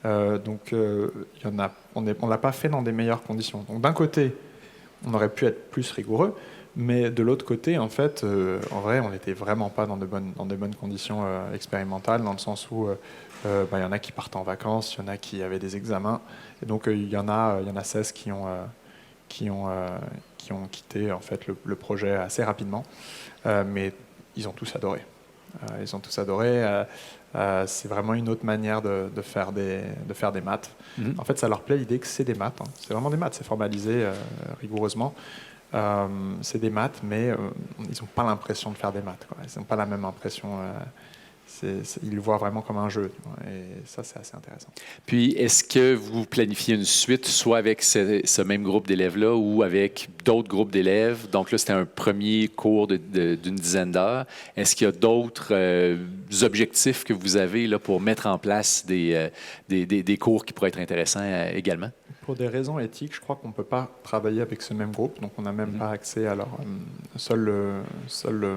Donc, on ne l'a pas fait dans des meilleures conditions. Donc, d'un côté, on aurait pu être plus rigoureux, mais de l'autre côté, en fait, en vrai, on n'était vraiment pas dans de bonnes conditions expérimentales, dans le sens où il y en a qui partent en vacances, il y en a qui avaient des examens. Et donc, il y en a 16 qui ont quitté en fait, le projet assez rapidement. Mais ils ont tous adoré. C'est vraiment une autre manière de faire des maths. En fait, ça leur plaît l'idée que c'est des maths. C'est vraiment des maths, c'est formalisé rigoureusement. C'est des maths, mais ils n'ont pas l'impression de faire des maths, quoi. Ils n'ont pas la même impression. Ils le voient vraiment comme un jeu. Et ça, c'est assez intéressant. Puis, est-ce que vous planifiez une suite, soit avec ce même groupe d'élèves-là ou avec d'autres groupes d'élèves? Donc là, c'était un premier cours d'une dizaine d'heures. Est-ce qu'il y a d'autres objectifs que vous avez là, pour mettre en place des cours qui pourraient être intéressants également? Pour des raisons éthiques, je crois qu'on ne peut pas travailler avec ce même groupe. Donc, on n'a même pas accès à leur... Seul le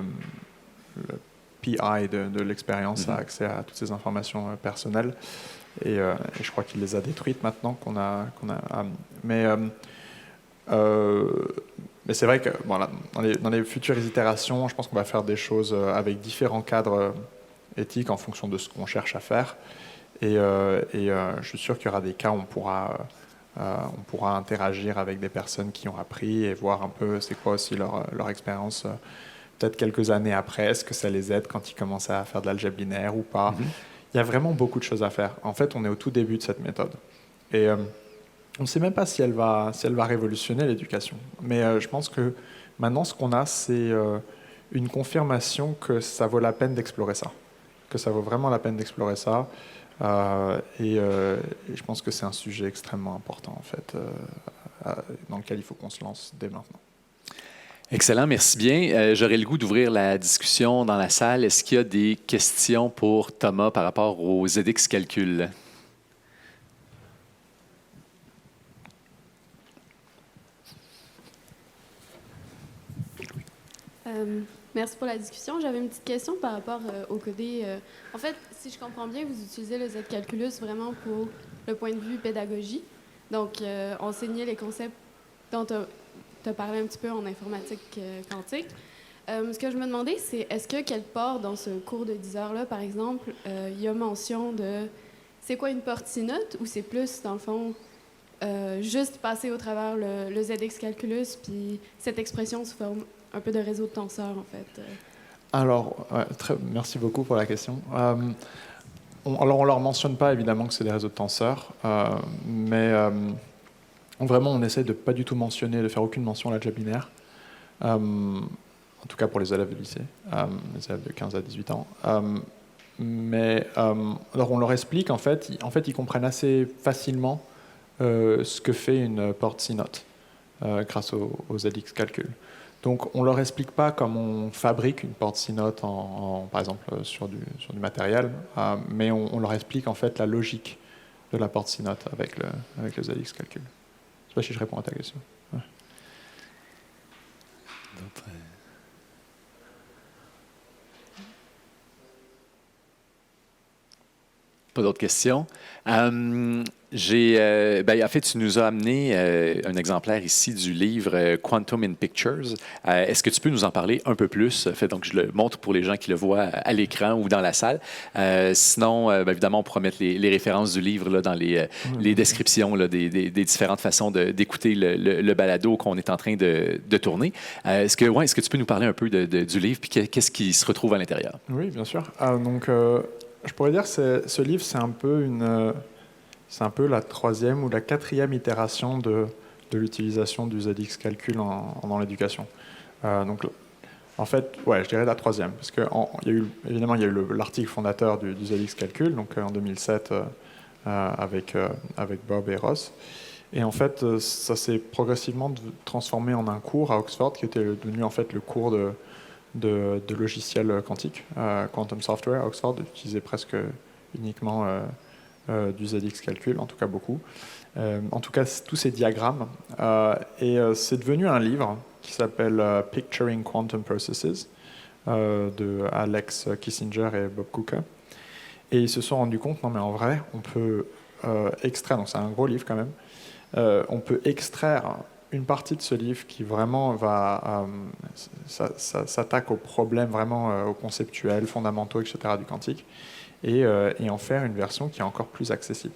PI de l'expérience a accès à toutes ces informations personnelles et je crois qu'il les a détruites maintenant mais mais c'est vrai que bon, là, dans les futures itérations, je pense qu'on va faire des choses avec différents cadres éthiques en fonction de ce qu'on cherche à faire. Et je suis sûr qu'il y aura des cas où on pourra interagir avec des personnes qui ont appris et voir un peu c'est quoi aussi leur expérience, peut-être quelques années après. Est-ce que ça les aide quand ils commencent à faire de l'algèbre binaire ou pas? Il y a vraiment beaucoup de choses à faire. En fait, on est au tout début de cette méthode. Et on ne sait même pas si elle va révolutionner l'éducation. Mais je pense que maintenant, ce qu'on a, c'est une confirmation que ça vaut la peine d'explorer ça. Que ça vaut vraiment la peine d'explorer ça. Et je pense que c'est un sujet extrêmement important, en fait, dans lequel il faut qu'on se lance dès maintenant. Excellent, merci bien. J'aurais le goût d'ouvrir la discussion dans la salle. Est-ce qu'il y a des questions pour Thomas par rapport aux ZX calculs? Merci pour la discussion. J'avais une petite question par rapport au codé. En fait, si je comprends bien, vous utilisez le Z-Calculus vraiment pour le point de vue pédagogie. Donc, enseigner les concepts dont tu as parlé un petit peu en informatique quantique. Ce que je me demandais, c'est est-ce que quelque part dans ce cours de 10 heures-là, par exemple, il y a mention de c'est quoi une portinote ou c'est plus, dans le fond, juste passer au travers le ZX Calculus puis cette expression sous forme un peu de réseau de tenseurs, en fait. Alors, merci beaucoup pour la question. Alors, on ne leur mentionne pas, évidemment, que c'est des réseaux de tenseurs, mais vraiment, on essaie de pas du tout mentionner, de faire aucune mention à l'algèbre binaire, en tout cas pour les élèves de lycée, les élèves de 15 à 18 ans. Alors, on leur explique, en fait, ils comprennent assez facilement ce que fait une porte CNOT grâce au ZX calcul. Donc, on ne leur explique pas comment on fabrique une porte CNOT, par exemple, sur du matériel, mais on leur explique en fait la logique de la porte CNOT avec le ZX calcul. Je ne sais pas si je réponds à ta question. Ouais. Pas d'autres questions. En fait, tu nous as amené un exemplaire ici du livre Quantum in Pictures. Est-ce que tu peux nous en parler un peu plus? Donc, je le montre pour les gens qui le voient à l'écran ou dans la salle. Sinon, évidemment, on pourra mettre les références du livre là, dans les descriptions là, des différentes façons d'écouter le balado qu'on est en train de tourner. Est-ce que tu peux nous parler un peu du livre puis qu'est-ce qui se retrouve à l'intérieur? Oui, bien sûr. Je pourrais dire que ce livre, c'est un peu la troisième ou la quatrième itération de l'utilisation du ZX calcul dans l'éducation. En fait, je dirais la troisième, parce qu'il y a eu l'article fondateur du ZX calcul, donc en 2007 avec Bob et Ross. Et en fait, ça s'est progressivement transformé en un cours à Oxford qui était devenu en fait le cours de logiciels quantiques, Quantum Software à Oxford, utilisait presque uniquement du ZX calcul, en tout cas beaucoup. En tout cas, tous ces diagrammes. C'est devenu un livre qui s'appelle Picturing Quantum Processes de Alex Kissinger et Bob Kuka. Et ils se sont rendus compte, non mais en vrai, on peut extraire, donc c'est un gros livre quand même, on peut extraire une partie de ce livre qui vraiment s'attaque aux problèmes vraiment conceptuels, fondamentaux, etc. du quantique, et en faire une version qui est encore plus accessible.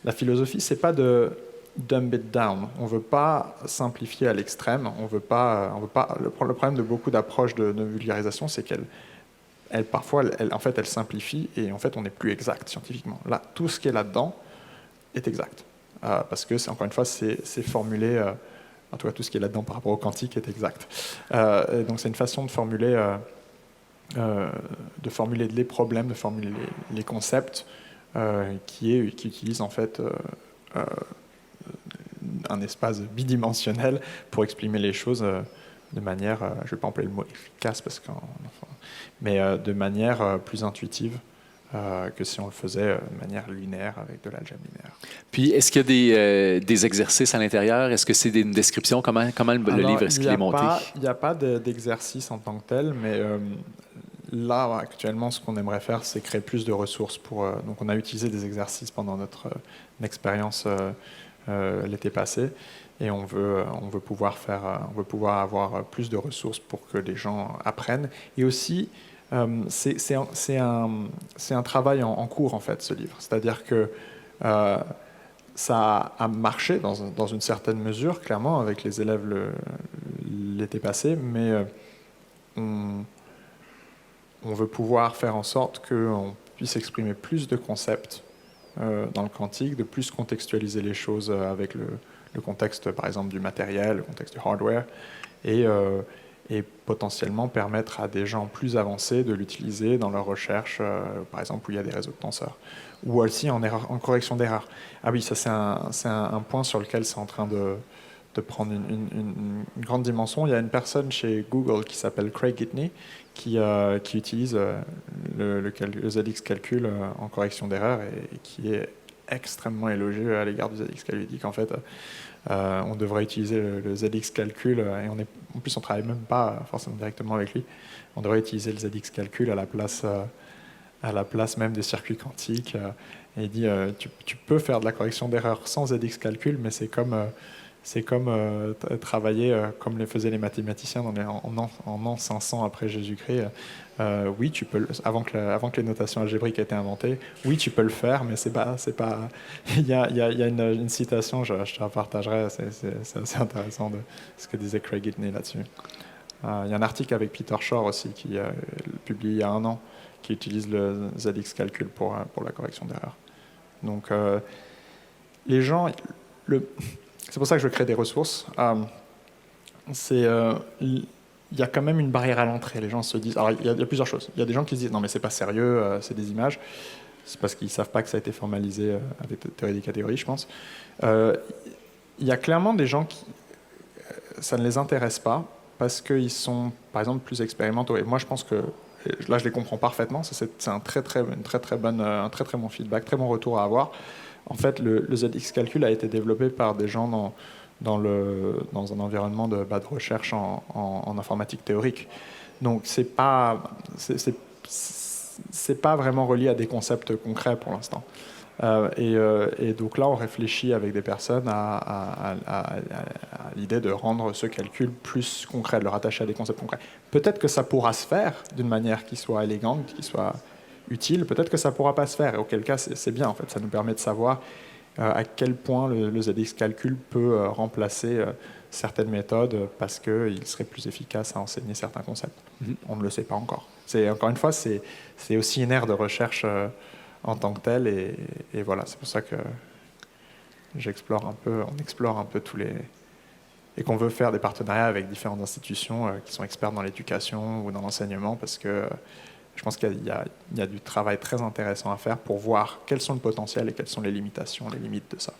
La philosophie, c'est pas de dumb it down. On veut pas simplifier à l'extrême. On veut pas. Le problème de beaucoup d'approches de vulgarisation, c'est qu'elle parfois, en fait, elle simplifie et en fait, on n'est plus exact scientifiquement. Là, tout ce qui est là-dedans est exact. Parce que, encore une fois, c'est formulé, en tout cas tout ce qui est là-dedans par rapport au quantique est exact. Donc c'est une façon de formuler les problèmes, de formuler les concepts qui utilisent en fait un espace bidimensionnel pour exprimer les choses de manière, je ne vais pas employer le mot efficace, mais de manière plus intuitive. Que si on le faisait de manière linéaire avec de l'algèbre linéaire. Puis, est-ce qu'il y a des exercices à l'intérieur? Est-ce que c'est une description? Comment le livre est-ce qu'il est monté? Il n'y a pas d'exercice en tant que tel, mais là, actuellement, ce qu'on aimerait faire, c'est créer plus de ressources. Donc, on a utilisé des exercices pendant notre expérience l'été passé. Et on veut pouvoir avoir plus de ressources pour que les gens apprennent. Et aussi, c'est un travail en cours, en fait, ce livre. C'est-à-dire que ça a marché dans une certaine mesure, clairement, avec les élèves l'été passé, mais on veut pouvoir faire en sorte qu'on puisse exprimer plus de concepts dans le quantique, de plus contextualiser les choses avec le contexte, par exemple, du matériel, le contexte du hardware, et potentiellement permettre à des gens plus avancés de l'utiliser dans leur recherche, par exemple, où il y a des réseaux de tenseurs, ou aussi en correction d'erreurs. Ah oui, ça c'est un point sur lequel c'est en train de prendre une grande dimension. Il y a une personne chez Google qui s'appelle Craig Gitney qui utilise le ZX Calcul en correction d'erreurs et qui est extrêmement élogieux à l'égard du ZX Calcul. Il dit qu'en fait, on devrait utiliser le ZX Calcul, et en plus on ne travaille même pas forcément directement avec lui, on devrait utiliser le ZX Calcul à la place même des circuits quantiques. Et il dit, tu peux faire de la correction d'erreurs sans ZX Calcul, mais c'est comme travailler comme le faisaient les mathématiciens en an 500 après Jésus-Christ. Oui, tu peux, avant que les notations algébriques aient été inventées, oui, tu peux le faire, mais c'est pas. Il y a une citation, je te la partagerai, c'est assez intéressant de ce que disait Craig Gitney là-dessus. Il y a un article avec Peter Shor aussi, qui publié il y a 1 an, qui utilise le ZX Calcul pour la correction d'erreurs. Donc, les gens... C'est pour ça que je crée des ressources. Il y a quand même une barrière à l'entrée. Les gens se disent... Alors, il y a plusieurs choses. Il y a des gens qui se disent « Non, mais c'est pas sérieux, c'est des images ». C'est parce qu'ils ne savent pas que ça a été formalisé avec la théorie des catégories, je pense. Il y a clairement des gens qui... ça ne les intéresse pas parce qu'ils sont, par exemple, plus expérimentaux. Et moi, je pense que... Là, je les comprends parfaitement. C'est un très bon feedback, très bon retour à avoir. En fait, le ZX Calcul a été développé par des gens dans un environnement de recherche en informatique théorique. Donc, c'est pas vraiment relié à des concepts concrets pour l'instant. Et donc là, on réfléchit avec des personnes à l'idée de rendre ce calcul plus concret, de le rattacher à des concepts concrets. Peut-être que ça pourra se faire d'une manière qui soit élégante, qui soit utile, peut-être que ça ne pourra pas se faire, et auquel cas c'est bien, en fait. Ça nous permet de savoir à quel point le ZX Calcul peut remplacer certaines méthodes parce qu'il serait plus efficace à enseigner certains concepts. On ne le sait pas encore. Encore une fois, c'est aussi une ère de recherche en tant que telle, et voilà, c'est pour ça que on explore un peu tous les... et qu'on veut faire des partenariats avec différentes institutions qui sont expertes dans l'éducation ou dans l'enseignement, parce que je pense qu'il y a du travail très intéressant à faire pour voir quels sont le potentiel et quelles sont les limitations, les limites de ça.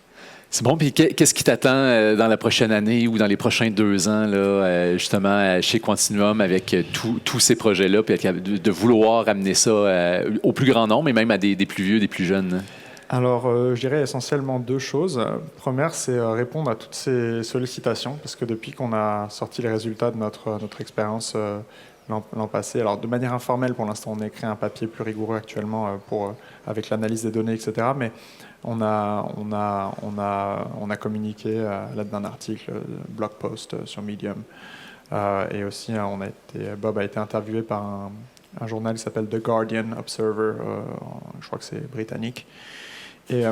C'est bon. Puis qu'est-ce qui t'attend dans la prochaine année ou dans les prochains 2 ans, là, justement, chez Quantinuum, avec tous ces projets-là, puis de vouloir amener ça au plus grand nombre, et même à des plus vieux, des plus jeunes? Alors, je dirais essentiellement 2 choses. Première, c'est répondre à toutes ces sollicitations, parce que depuis qu'on a sorti les résultats de notre expérience l'an passé, alors de manière informelle pour l'instant, on a écrit un papier plus rigoureux actuellement avec l'analyse des données, etc. Mais on a communiqué à l'aide d'un article, blog post sur Medium. Et aussi, Bob a été interviewé par un journal qui s'appelle The Guardian Observer, je crois que c'est britannique. Et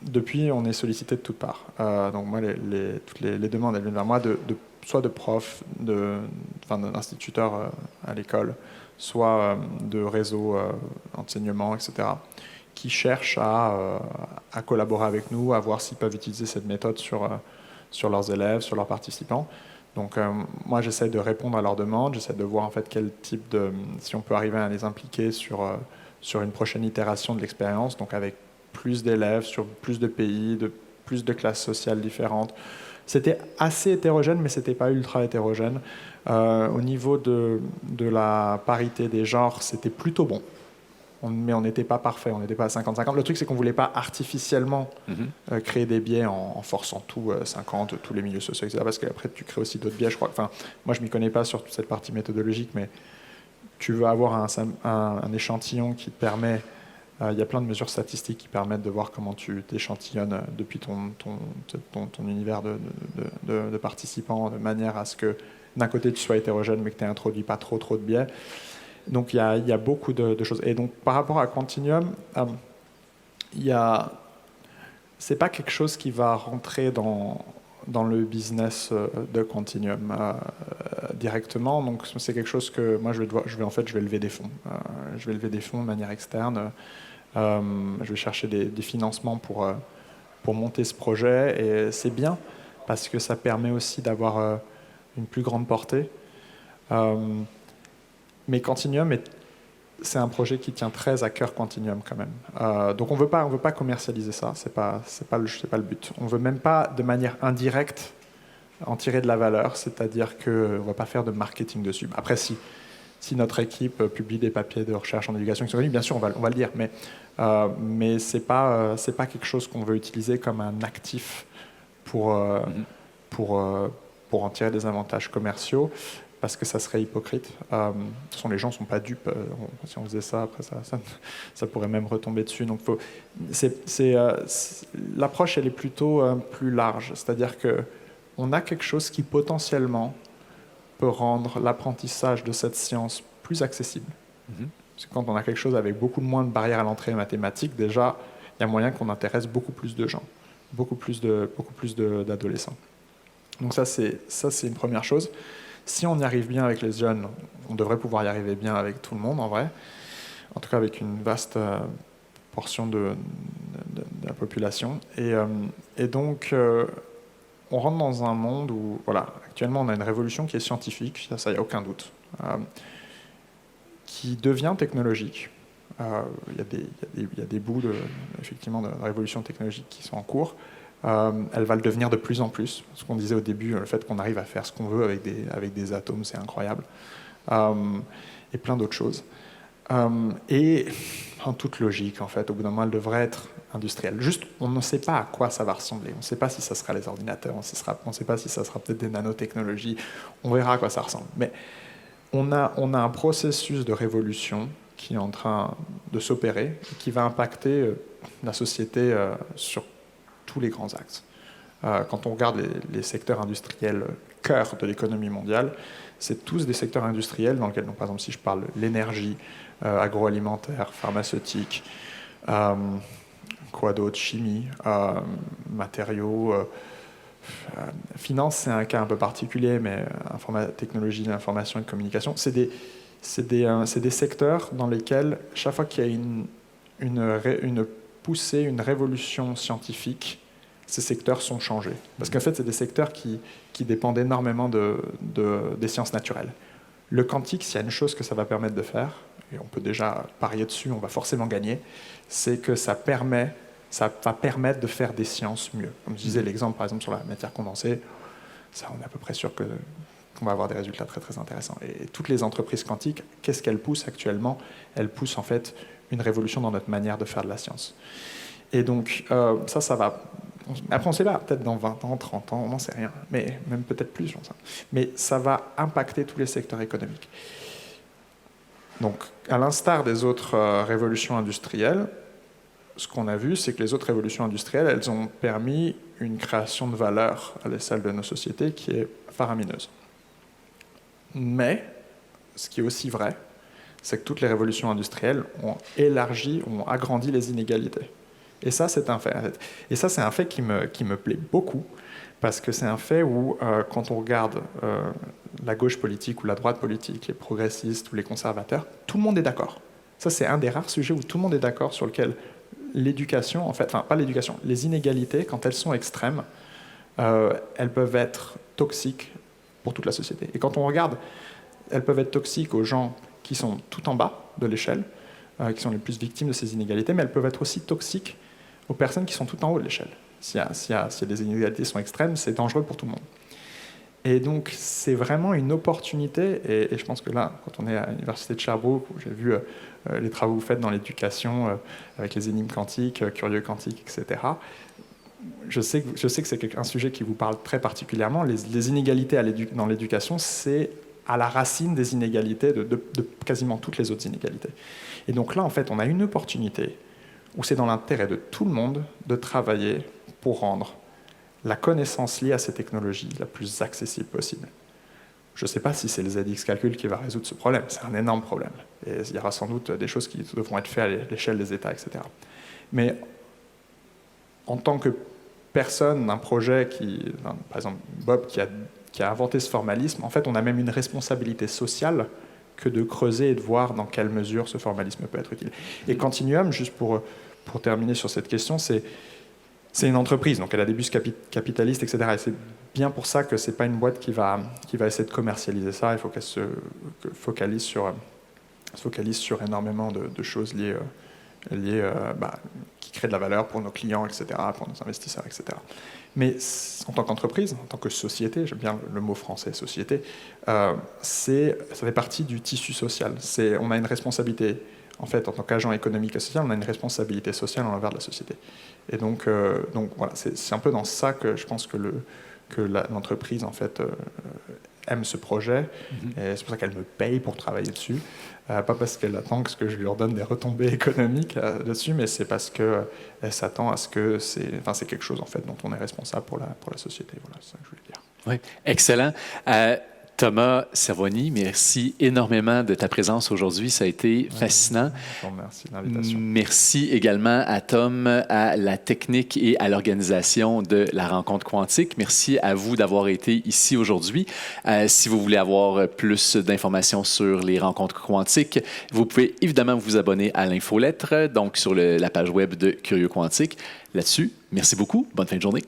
depuis, on est sollicité de toutes parts. Donc moi, toutes les demandes, elles viennent vers moi, soit de profs, d'instituteurs à l'école, soit de réseaux d'enseignement, etc., qui cherchent à collaborer avec nous, à voir s'ils peuvent utiliser cette méthode sur leurs élèves, sur leurs participants. Donc moi, j'essaie de répondre à leurs demandes, j'essaie de voir en fait si on peut arriver à les impliquer sur une prochaine itération de l'expérience, donc avec plus d'élèves, sur plus de pays, plus de classes sociales différentes. C'était assez hétérogène, mais ce n'était pas ultra hétérogène. Au niveau de la parité des genres, c'était plutôt bon. Mais on n'était pas parfait, on n'était pas à 50-50. Le truc, c'est qu'on ne voulait pas artificiellement créer des biais en forçant tout 50, tous les milieux sociaux, etc. Parce qu'après, tu crées aussi d'autres biais, je crois. Enfin, moi, je ne m'y connais pas sur toute cette partie méthodologique, mais tu veux avoir un échantillon qui te permet Il y a plein de mesures statistiques qui permettent de voir comment tu t'échantillonnes depuis ton univers de participants, de manière à ce que d'un côté tu sois hétérogène mais que tu n'aies introduit pas trop de biais. Donc il y a beaucoup de choses. Et donc par rapport à Quantinuum, c'est pas quelque chose qui va rentrer dans le business de Quantinuum directement. Donc c'est quelque chose que moi je vais lever des fonds. Je vais lever des fonds de manière externe. Je vais chercher des financements pour monter ce projet. Et c'est bien parce que ça permet aussi d'avoir une plus grande portée. Mais Quantinuum c'est un projet qui tient très à cœur Quantinuum quand même. Donc on veut pas commercialiser ça, c'est pas le but. On veut même pas de manière indirecte en tirer de la valeur, c'est-à-dire qu'on va pas faire de marketing dessus. Après si notre équipe publie des papiers de recherche en éducation économique, bien sûr on va le dire, mais c'est pas quelque chose qu'on veut utiliser comme un actif pour en tirer des avantages commerciaux. Parce que ça serait hypocrite. De toute façon, les gens ne sont pas dupes. Si on faisait ça, après ça pourrait même retomber dessus. Donc, l'approche, elle est plutôt plus large. C'est-à-dire qu'on a quelque chose qui potentiellement peut rendre l'apprentissage de cette science plus accessible. Parce que quand on a quelque chose avec beaucoup moins de barrières à l'entrée mathématique, déjà, il y a moyen qu'on intéresse beaucoup plus de gens, beaucoup plus d'adolescents. Donc ça, c'est une première chose. Si on y arrive bien avec les jeunes, on devrait pouvoir y arriver bien avec tout le monde, en vrai. En tout cas, avec une vaste portion de la population. Et donc, on rentre dans un monde où, voilà, actuellement, on a une révolution qui est scientifique, ça, il n'y a aucun doute, qui devient technologique. Il y a des bouts effectivement, de révolution technologique qui sont en cours. Elle va le devenir de plus en plus. Ce qu'on disait au début, le fait qu'on arrive à faire ce qu'on veut avec des atomes, c'est incroyable. Et plein d'autres choses. Et en toute logique, en fait, au bout d'un moment, elle devrait être industrielle. Juste, on ne sait pas à quoi ça va ressembler. On ne sait pas si ça sera les ordinateurs, on ne sait pas si ça sera peut-être des nanotechnologies. On verra à quoi ça ressemble. Mais on a un processus de révolution qui est en train de s'opérer, qui va impacter la société sur tous les grands axes. Quand on regarde les secteurs industriels cœur de l'économie mondiale, c'est tous des secteurs industriels dans lesquels, donc, par exemple, si je parle l'énergie, agroalimentaire, pharmaceutique, quoi d'autre, chimie, matériaux, finance, c'est un cas un peu particulier, mais technologie de l'information et de communication, c'est des secteurs dans lesquels, chaque fois qu'il y a une poussée, une révolution scientifique, ces secteurs sont changés. Parce qu'en fait, c'est des secteurs qui dépendent énormément des sciences naturelles. Le quantique, s'il y a une chose que ça va permettre de faire, et on peut déjà parier dessus, on va forcément gagner, c'est que ça va permettre de faire des sciences mieux. Comme je disais, l'exemple, par exemple, sur la matière condensée, ça, on est à peu près sûr qu'on va avoir des résultats très, très intéressants. Et toutes les entreprises quantiques, qu'est-ce qu'elles poussent actuellement? Elles poussent en fait une révolution dans notre manière de faire de la science. Et donc, ça va... Après, on ne sait pas, peut-être dans 20 ans, 30 ans, on n'en sait rien, mais même peut-être plus, j'en sais. Mais ça va impacter tous les secteurs économiques. Donc, à l'instar des autres révolutions industrielles, ce qu'on a vu, c'est que les autres révolutions industrielles, elles ont permis une création de valeur à l'échelle de nos sociétés qui est faramineuse. Mais, ce qui est aussi vrai, c'est que toutes les révolutions industrielles ont agrandi les inégalités. Et ça, c'est un fait. Et ça, c'est un fait qui me plaît beaucoup, parce que c'est un fait où, quand on regarde la gauche politique ou la droite politique, les progressistes ou les conservateurs, tout le monde est d'accord. Ça, c'est un des rares sujets où tout le monde est d'accord, sur lequel l'éducation, en fait, enfin, pas l'éducation, les inégalités, quand elles sont extrêmes, elles peuvent être toxiques pour toute la société. Et quand on regarde, elles peuvent être toxiques aux gens qui sont tout en bas de l'échelle, qui sont les plus victimes de ces inégalités, mais elles peuvent être aussi toxiques aux personnes qui sont tout en haut de l'échelle. Si les inégalités sont extrêmes, c'est dangereux pour tout le monde. Et donc, c'est vraiment une opportunité, et je pense que là, quand on est à l'Université de Sherbrooke, où j'ai vu les travaux que vous faites dans l'éducation, avec les énigmes quantiques, curieux quantiques, etc., je sais que c'est un sujet qui vous parle très particulièrement. Les inégalités dans l'éducation, c'est à la racine des inégalités, de quasiment toutes les autres inégalités. Et donc là, en fait, on a une opportunité où c'est dans l'intérêt de tout le monde de travailler pour rendre la connaissance liée à ces technologies la plus accessible possible. Je ne sais pas si c'est le ZX Calcul qui va résoudre ce problème. C'est un énorme problème. Et il y aura sans doute des choses qui devront être faites à l'échelle des États, etc. Mais en tant que personne d'un projet par exemple Bob qui a inventé ce formalisme, en fait, on a même une responsabilité sociale que de creuser et de voir dans quelle mesure ce formalisme peut être utile. Et Quantinuum, juste pour terminer sur cette question, c'est une entreprise, donc elle a des buts capitalistes, etc. Et c'est bien pour ça que ce n'est pas une boîte qui va essayer de commercialiser ça. Il faut qu'elle se focalise sur énormément de choses liées qui créent de la valeur pour nos clients, etc., pour nos investisseurs, etc. Mais en tant qu'entreprise, en tant que société, j'aime bien le mot français, société, ça fait partie du tissu social. On a une responsabilité, en fait, en tant qu'agent économique et social, on a une responsabilité sociale envers de la société. Et donc voilà, c'est un peu dans ça que je pense que l'entreprise, en fait, aime ce projet, et c'est pour ça qu'elle me paye pour travailler dessus. Pas parce qu'elle attend que je lui redonne des retombées économiques dessus, mais c'est parce qu'elle s'attend à ce que c'est quelque chose en fait, dont on est responsable pour la société. Voilà, c'est ça que je voulais dire. Oui, excellent. Thomas Cervoni, merci énormément de ta présence aujourd'hui. Ça a été fascinant. Je vous remercie de l'invitation. Merci également à Tom, à la technique et à l'organisation de la rencontre quantique. Merci à vous d'avoir été ici aujourd'hui. Si vous voulez avoir plus d'informations sur les rencontres quantiques, vous pouvez évidemment vous abonner à l'infolettre, donc sur la page web de Curieux Quantique. Là-dessus, merci beaucoup. Bonne fin de journée.